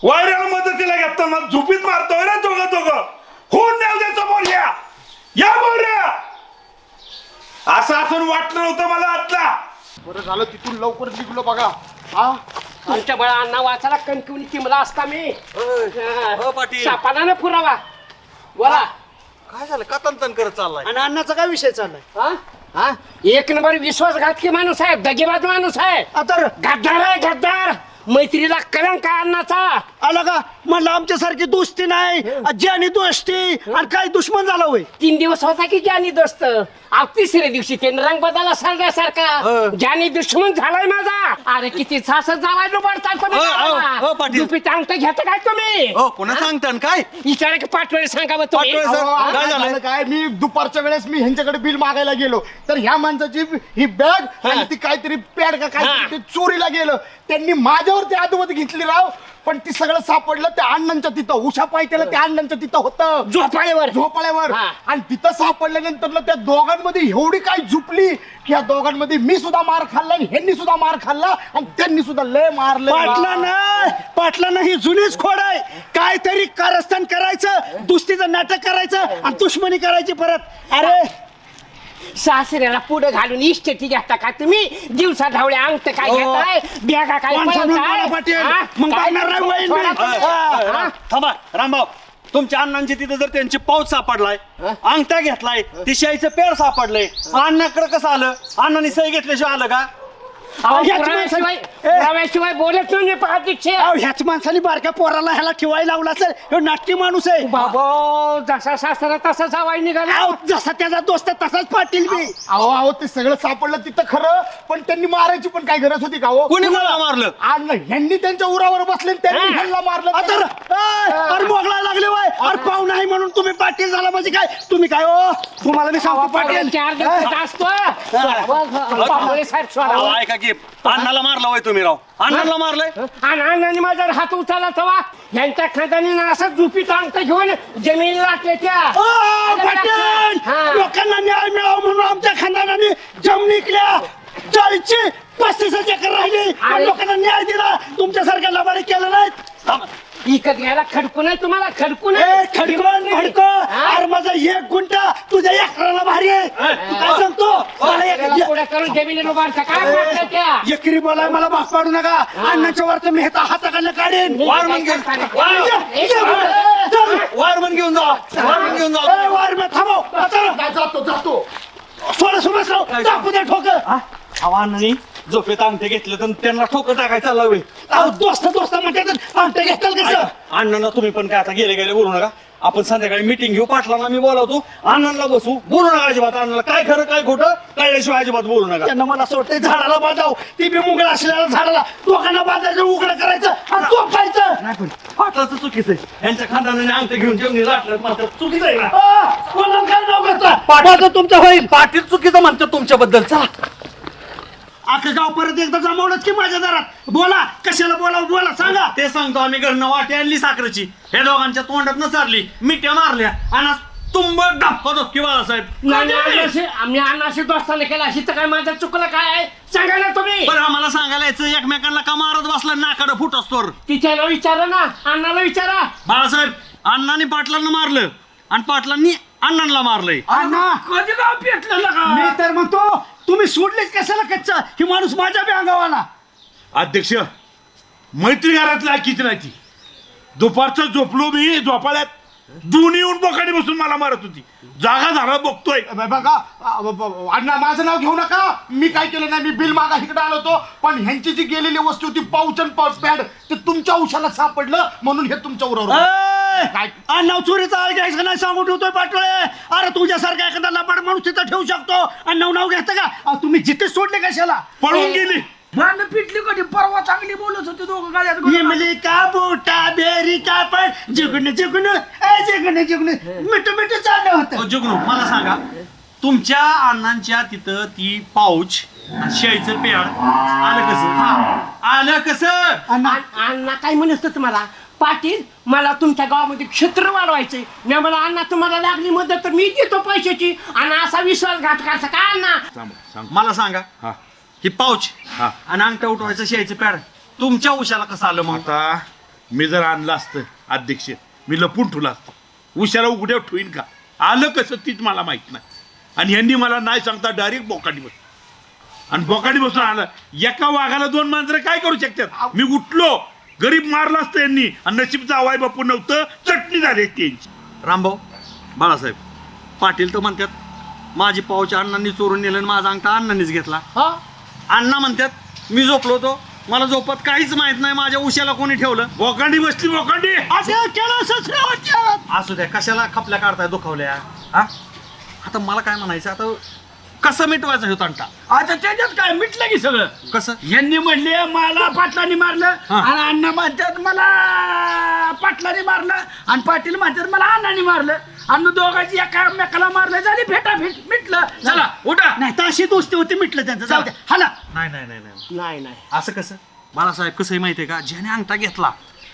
S6: वायऱ्याला मदतीला घेताना झुपीत मारतोय रे दोघं होऊन द्याव दे समोर या मोहऱ्या. असं असून वाटलं नव्हतं मला आता.
S9: बरं झालं तिथून लवकरच निघलो बघा. हा
S4: आमच्या बळा अण्णा वाचायला कणकिवली किमला असता मी
S7: पाटील
S4: सापाला ना पुरावा बोला
S7: काय झालं का तन करत चाललाय?
S3: आणि अन्नाचा काय विषय चाललाय?
S4: हा? हा? एक नंबर विश्वासघातकी माणूस आहे दगेबाज माणूस आहे
S3: आता
S4: गद्दार आहे गद्दार मैत्रीला कलंक आहे अण्णाचा
S3: आला का म्हणलं आमच्यासारखी दोस्ती नाही ज्यानी दोस्ती आणि काय दुश्मन झाला होय.
S4: 3 दिवस होता की ज्यानी दोस्त अहो 3ऱ्या दिवशी त्याने रंग बदलला सारखा ज्यानी दुश्मन झालाय माझा. अरे किती सासत जावाय पडतात
S7: पाटील.
S4: तुम्ही टांगता घेता काय तुम्ही
S7: हो कोणा सांगता काय?
S4: विचारा की पाठवले सांगा बा तुम्ही
S7: पाटोळे सर.
S9: अहो,
S7: काय झालं?
S9: काय मी दुपारच्या वेळेस मी ह्यांच्याकडे बिल मागायला गेलो तर ह्या माणसाची ही बॅग आणि ती काहीतरी पॅड का काहीतरी ते चोरीला गेलं. त्यांनी माझ्यावरती आदवत घेतली राव. पण ती सगळं सापडलं त्या अण्णांच्या तिथं उषा पायथ्याला त्या अण्णांच्या तिथं होतं झोपाळ्यावर
S4: हा.
S9: आणि तिथं सापडल्यानंतर त्या दोघांमध्ये एवढी काय झुपली की या दोघांमध्ये मी सुद्धा मार खाल्ला आणि ह्यांनी सुद्धा मार खाल्ला आणि त्यांनी सुद्धा लय मारलं.
S3: पाटला ही जुनीच खोड आहे. काहीतरी कारस्थान करायचं दुस्तीचं नाटक करायचं आणि दुश्मनी करायची परत. अरे
S4: सासऱ्याला पुढे घालून इस्टेटी घेता का तुम्ही दिवसा ढवळे अंगठ काय घेताय बॅगा काय पळताय? हा?
S3: मग
S4: काय
S3: बघणार नाही वहीन मी.
S4: हा?
S7: थांबा रामभाऊ, तुमच्या अण्णांची तिथं जर त्यांची पाऊस सापडलाय अंगठा घेतलाय ती शाईचं पेड सापडलंय अण्णाकडे कसं आलं? अण्णांनी सही घेतल्याशिवाय आलं का?
S4: अहो,
S3: ह्याच
S4: पुराव्याशिवाय बोलत नाही अध्यक्ष
S3: ह्याच माणसाने बारक्या पोराला ह्याला ठेवायला लावला असेल. ह्यो नाटकी माणूस आहे.
S4: बाबा जसा सासरा तसा जावाय निघाला
S3: अहो, जसा त्याचा दोस्त तसाच पाटील मी.
S9: अहो ते सगळं सापडलं तिथं खरं पण त्यांनी मारायची पण काय गरज होती का हो?
S7: कोणी मला मारलं?
S9: आणि ह्यांनी त्यांच्या उरावर बसले आणि त्यांनी ह्यांना मारलं.
S3: अरे मोगला लागले वय. अरे पाहू नाही म्हणून तुम्ही पाटील झाला म्हणजे काय? तुम्ही काय हो तुम्हाला मी सांगतो पाटील
S4: 4 दिवस असतो
S7: अहो, ऐका की अण्णाला मारला होय तुम्ही राव? अण्णाला मारलंय?
S4: आणि अण्णांनी माझ्यावर हात उचलला तेव्हा यांच्या खांदानी असं झुपीत अंगठ घेऊन जमीन लाटले त्या
S3: पाटील लोकांना न्याय मिळावा म्हणून आमच्या खानदानाने जमिनी विकल्या. 40-35 एकर राहिली आणि लोकांना न्याय दिला. तुमच्यासारख्या लबाडी केलं नाही.
S4: विकत घ्यायला खडकून आहे तुम्हाला खडकून
S3: अरे माझा 1 गुंठा तुझ्या एकराला भारी आहे. तू काय सांगतो मला
S4: पुढे करून जमिनीला उभारता काय वाटतं त्या
S3: एकरी बोलाय मला भाग पाडू नका. अण्णाच्या वरचं मी हाताकडनं काढेन.
S7: वारमन घेऊन जा. वारमन घेऊन जा.
S3: वारमन थांबव.
S9: जातो
S3: थोडं सुभाषराव टाकू दे ठोकं.
S7: अण्णांनी झोपेत अंगठे घेतले तर त्यांना ठोकं टाकायचं लावे.
S3: दोस्त म्हणतात अंगठे घेताल कसं?
S7: अण्णांना तुम्ही पण काय आता गेले बोलू नका. आपण संध्याकाळी मीटिंग घेऊ. पाटलांना मी बोलावतो. अण्णांना बसू. बोलू नका अजिबात. अण्णाला काय खरं काय खोटं कळल्याशिवाय अजिबात बोलू नका.
S3: त्यांना मला सोडते झाडाला बांधाव. ती बी मुंगळ असलेल्या झाडाला दोघांना बांधायचं उघडं करायचं आणि झोपायचं.
S7: पाटलाचं चुकीचं आहे. यांच्या खानदानाने अंगठे घेऊन जेवणी लाटलं मात्र चुकीचं आहे ना.
S3: कोणाला काय नाव करता? माझं तुमचं होईल.
S7: पाटील चुकीचं म्हणतात तुमच्याबद्दल. चला
S3: अख्खं गाव परत एकदा जमवलंच की माझ्या दारात. बोला कशाला बोला सांगा.
S7: ते सांगतो आम्ही घरनं वाटी आणली साखरेची. हे दोघांच्या तोंडात न चारली मिठ्या मारल्या आणि तुंब ढापतो की बाळासाहेब.
S4: आम्ही अण्णाशी दोस्ताने केला हिचं काय माझं चुकलं काय आहे सांगा ना तुम्ही.
S7: पण आम्हाला सांगायला यायचं एकमेकांना का मारत बसला नाकाडं फुट असतो.
S4: तिच्याला विचारा ना अण्णाला विचारा.
S7: बाळासाहेब अण्णांनी पाटलांना मारलं आणि पाटलांनी अण्णांना मारलंय.
S3: अण्णा
S5: कधी गाव पेटलेलं का
S3: मी तर म्हणतो तुम्ही सोडलेच कशाला कच्चा ही माणूस माझ्या बी अंगावाला.
S6: अध्यक्ष मैत्री घरातला किती नाही ती. दुपारचं झोपलो मी झोपाळ्यात दोन्ही येऊन बोकाडी बसून मला मारत होती. जागा झाला बघतोय.
S9: बघा अण्णा माझं नाव घेऊ नका. मी काय केलं नाही. मी बिल मागा इकडे आलो होतो पण ह्यांची जी गेलेली वस्तू होती पाऊच आणि पॅड ते तुमच्या उशाला सापडलं म्हणून हे तुमच्या उरावर. काय?
S3: अण्णा चोरीचा आळ घ्यायचं नाही सांगून ठेवतोय पाटोळे. अरे तुझ्यासारखा एखादा लबाड माणूस तिथं ठेवू शकतो आणि नाव घेतं का? तुम्ही जिथे सोडले कशाला?
S6: पळून गेली.
S5: भांडण पिटली कधी परवा चांगली बोलत होती दोघं गाड्यात
S3: इमली का बोटा बेरी का पण जुगण जुगण जुगण जुगण मिठू मिठू चाललं होतं.
S7: जुगनू मला सांगा, तुमच्या अण्णांच्या तिथं ती पाऊच आणि शेळीचं पेळ आलं कसं?
S4: अण्णा काय म्हणत होतं मला, पाटील मला तुमच्या गावामध्ये क्षेत्र वाढवायचंय. मी मला अण्णा तुम्हाला लागली मदत तर मी देतो पैशाची. आणि असा विश्वासघात करता का अण्णा?
S7: मला सांगा, ही पाऊच आणि अंगठा उठवायचं शेळीचं पॅड तुमच्या उशाला कसं आलं? मग
S6: आता मी जर आणलं असतं अध्यक्ष मी लपून ठेवलं असतं. उशाला उघड्यावर ठेवीन का? आलं कसं तीच मला माहित नाही. आणि ह्यांनी मला नाही सांगता डायरेक्ट बोकाडी बस आणि बोकाडी बसून आलं. एका वाघाला 2 मांजरं काय करू शकतात? मी उठलो गरीब मारला असतं यांनी आणि नशीबचा आवाय बापू नव्हतं चटणी झाली त्यांची.
S7: रामभाऊ बाळासाहेब पाटील तर म्हणतात माझी पाऊच अण्णांनी चोरून नेलं आणि माझा अंगठा अण्णांनीच घेतला. अण्णा म्हणतात मी झोपलो होतो मला झोपत काहीच माहित नाही माझ्या उशाला कोणी ठेवलं.
S6: बोकांडी बसली बोकांडी.
S7: असू द्या कशाला खपल्या काढताय दुखावल्या. हा आता मला काय म्हणायचं, आता कसं मिटवायचं हे तंटा?
S5: आता त्याच्यात काय मिटलं की सगळं.
S7: कसं?
S5: यांनी म्हणले मला पाटलांनी मारलं आणि अण्णा म्हणतात मला पाटलांनी मारलं आणि पाटील म्हणतात मला अण्णांनी मारलं आणि दोघांची एकामेकाला मारलं झाली फेटाफेट मिटलं. चला उठा.
S3: नाही तशी दोस्ती होती मिटलं त्यांचं. जाऊ द्या हाला.
S7: नाही नाही नाही नाही
S4: नाही नाही
S7: असं कसं? बाळासाहेब कसं आहे माहितीये का, ज्याने अंगठा घेतला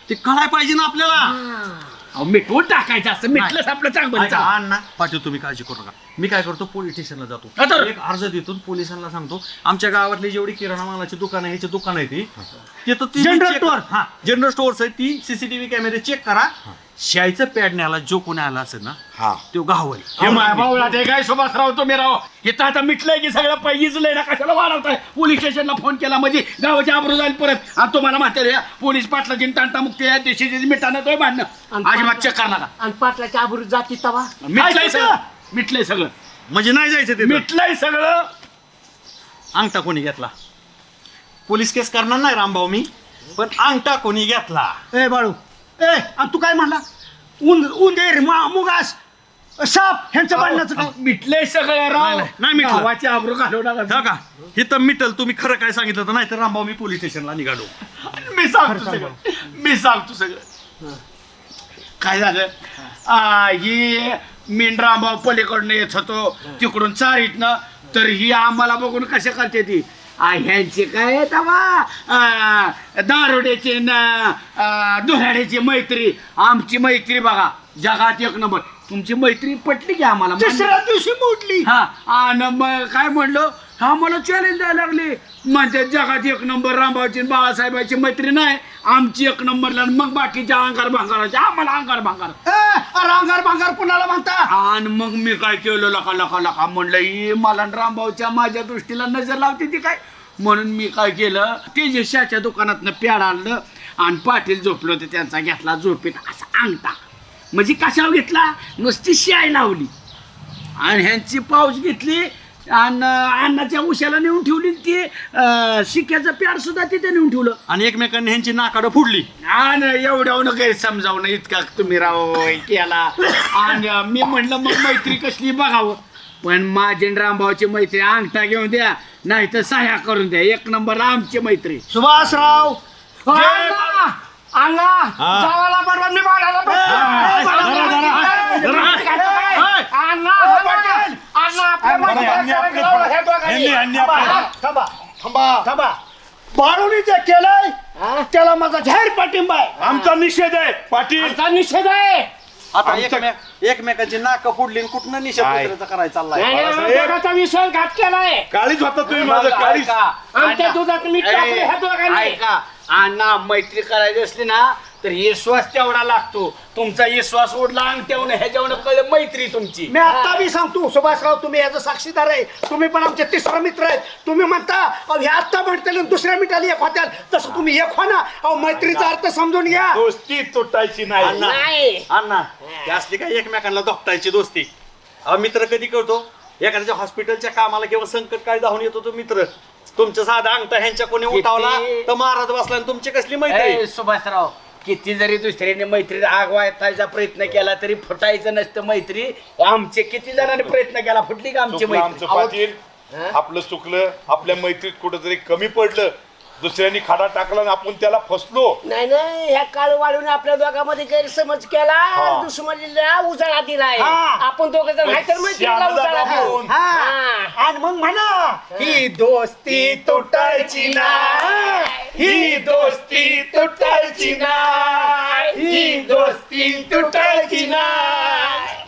S7: ते कळाय पाहिजे ना आपल्याला.
S5: मिटवून टाकायचं असं मिटलंच आपलं चांगलं.
S7: ऐका, अण्णा पाटील तुम्ही काळजी करू नका. मी काय करतो पोलीस स्टेशनला जातो, एक अर्ज देतो पोलिसांना सांगतो आमच्या गावातली जेवढी किराणा मालाची दुकान आहे ह्याची दुकान आहे तिथं ती
S3: जनरल
S7: check-
S3: स्टोअर.
S7: हा जनरल स्टोअर्स आहे ती सीसीटीव्ही कॅमेरे चेक करा. शाईचं पॅड न्यायला जो कोणी आला असेल ना तो गावल.
S5: भाऊला ते काय सुभाषराव तुम्ही राव इथं आता मिटलंय की सगळं पैजलंय ना कशाला वाढवताय? पोलीस स्टेशनला फोन केला म्हणजे गावाची आबरू जाईल परत. आणि तुम्हाला माहिती आहे पोलीस पाटलाची तांटा मुक्ती आहे देशाची मिटानं तो भांडणं अजिबात चेक करा नका.
S4: आणि पाटलाच्या आबरू जाती तवा
S5: मिटलंय सगळं. मिटलंय सगळं.
S7: म्हणजे नाही जायचं ते.
S5: मिटलंय सगळं.
S7: अंगठा कोणी घेतला पोलीस केस करणार नाही रामभाऊ मी, पण अंगठा कोणी घेतला.
S3: ए बाळू आणि तू काय म्हणला? उंदीर मुगास साप ह्यांचं भांडणाचं काय?
S5: मिटलंय सगळं राव.
S7: नाही मिटलं.
S5: गावाची आबरू घालवू नका.
S7: का इथं मिटल तुम्ही खरं काय सांगितलं तर, नाही तर रामभाऊ मी पोलीस स्टेशनला निघालो.
S5: मी सांगतो सगळं काय झालं. ही मेंढरांभाव पलीकडनं येत होतो तिकडून चारीतनं तर ही आम्हाला बघून कशा करते ती ह्यांची काय तवा दारुड्याची दुहाड्याची मैत्री. आमची मैत्री बघा जगात 1 नंबर. तुमची मैत्री पटली की आम्हाला?
S3: तिसऱ्या दिवशी मोडली.
S5: हा आणि मग काय म्हणलो आम्हाला चॅलेंज द्यायला लागले म्हणते जगात 1 नंबर रामभाऊची आणि बाळासाहेबांची मैत्री नाही आमची 1 नंबरला. मग बाकीच्या अंगार भांगाराचे आम्हाला अंगार भांगार.
S3: अंगार भांगार कुणाला म्हणता?
S5: आणि मग मी काय केलं लका लका लका म्हणलं ही मला रामभाऊच्या माझ्या दृष्टीला नजर लावते ती काय म्हणून मी काय केलं तेजशाच्या दुकानातनं प्याड आणलं आणि पाटील झोपलं होते त्यांचा घेतला झोपेत असा अंगठा. म्हणजे कशावर घेतला? नुसती शाई लावली आणि ह्यांची पाऊच घेतली आणि अण्णाच्या उशाला नेऊन ठेवली. ती शिक्याचं प्याड सुद्धा तिथे नेऊन ठेवलं
S7: आणि एकमेकांनी ह्यांची नाकाडं फोडली.
S5: आणि एवढ्यावर काही समजावणं इतका तुम्ही राव केला. आणि मी म्हणलं मग मैत्री कसली बघावं पण माझी रामभाऊची मैत्री अंगठा घेऊन द्या नाही तर सह्या करून द्या. 1 नंबर आमची मैत्री.
S3: सुभाषराव
S4: अण्णा जावाला बरोबर मी बोलायला
S3: थांबा. बाळूनी जे केलंय त्याला माझा जाहीर पाठिंबा आहे.
S6: आमचा निषेध आहे पाटील.
S4: निषेध आहे.
S7: आता एकमेकांची नाक फोडली आणि कुठनं निषेध दुसऱ्याचा करायचा चाललाय.
S4: विश्वासघात केलाय.
S6: काळीच होता तुम्ही माझं काळीच.
S4: आमच्या दुधात मीठ टाकलं ह्या दोघांनी.
S5: ऐका अण्णा मैत्री करायची असली ना तर विश्वास तेवढा लागतो. तुमचा विश्वास उडला अंगठ्यावून ह्याच्यावरून कळलं मैत्री तुमची.
S3: मी आता बी सांगतो सुभाषराव, तुम्ही याचा साक्षीदार आहे. तुम्ही पण आमचे तिसरा मित्र आहेत. तुम्ही म्हणता अहो हे आत्ता म्हणतील आणि दुसऱ्या मिठाला एक होत्याल, तसं तुम्ही एक व्हा ना. अहो मैत्रीचा अर्थ समजून घ्या.
S6: दोस्ती तुटायची नाही.
S4: नाही
S7: अण्णा ती असली काय एकमेकांना धोपटायची दोस्ती. मित्र कधी करतो एखाद्याच्या हॉस्पिटलच्या कामाला किंवा संकट काय धावून येतो तो मित्र. तुमच्या साधा अंगठा ह्यांच्या कोणी उठावला तर महाराज बसला आणि तुमची कसली मैत्री.
S5: ए, सुभाषराव किती जरी दुसऱ्याने मैत्री आग वाचायचा प्रयत्न केला तरी फुटायचं नसतं मैत्री. आमचे किती जणांनी प्रयत्न केला, फुटली का आमची
S6: चुकलं
S5: मैत्री?
S6: आमचं पाटील, आपलं चुकलं. आपल्या मैत्रीत कुठंतरी कमी पडलं. दुसऱ्यांनी खाडा टाकला आणि आपण त्याला फसलो.
S4: नाही नाही, ह्या काळ वाढून आपल्या दोघांमध्ये गैरसमज केला, दुश्मनीला उजाळा दिलाय. आपण दोघं जण आहे तर मैत्रीला उजाळा देऊ.
S3: आणि मग म्हणा
S9: ही दोस्ती तुटायची नाही, ही दोस्ती तुटायची नाही, ही दोस्ती तुटायची नाही.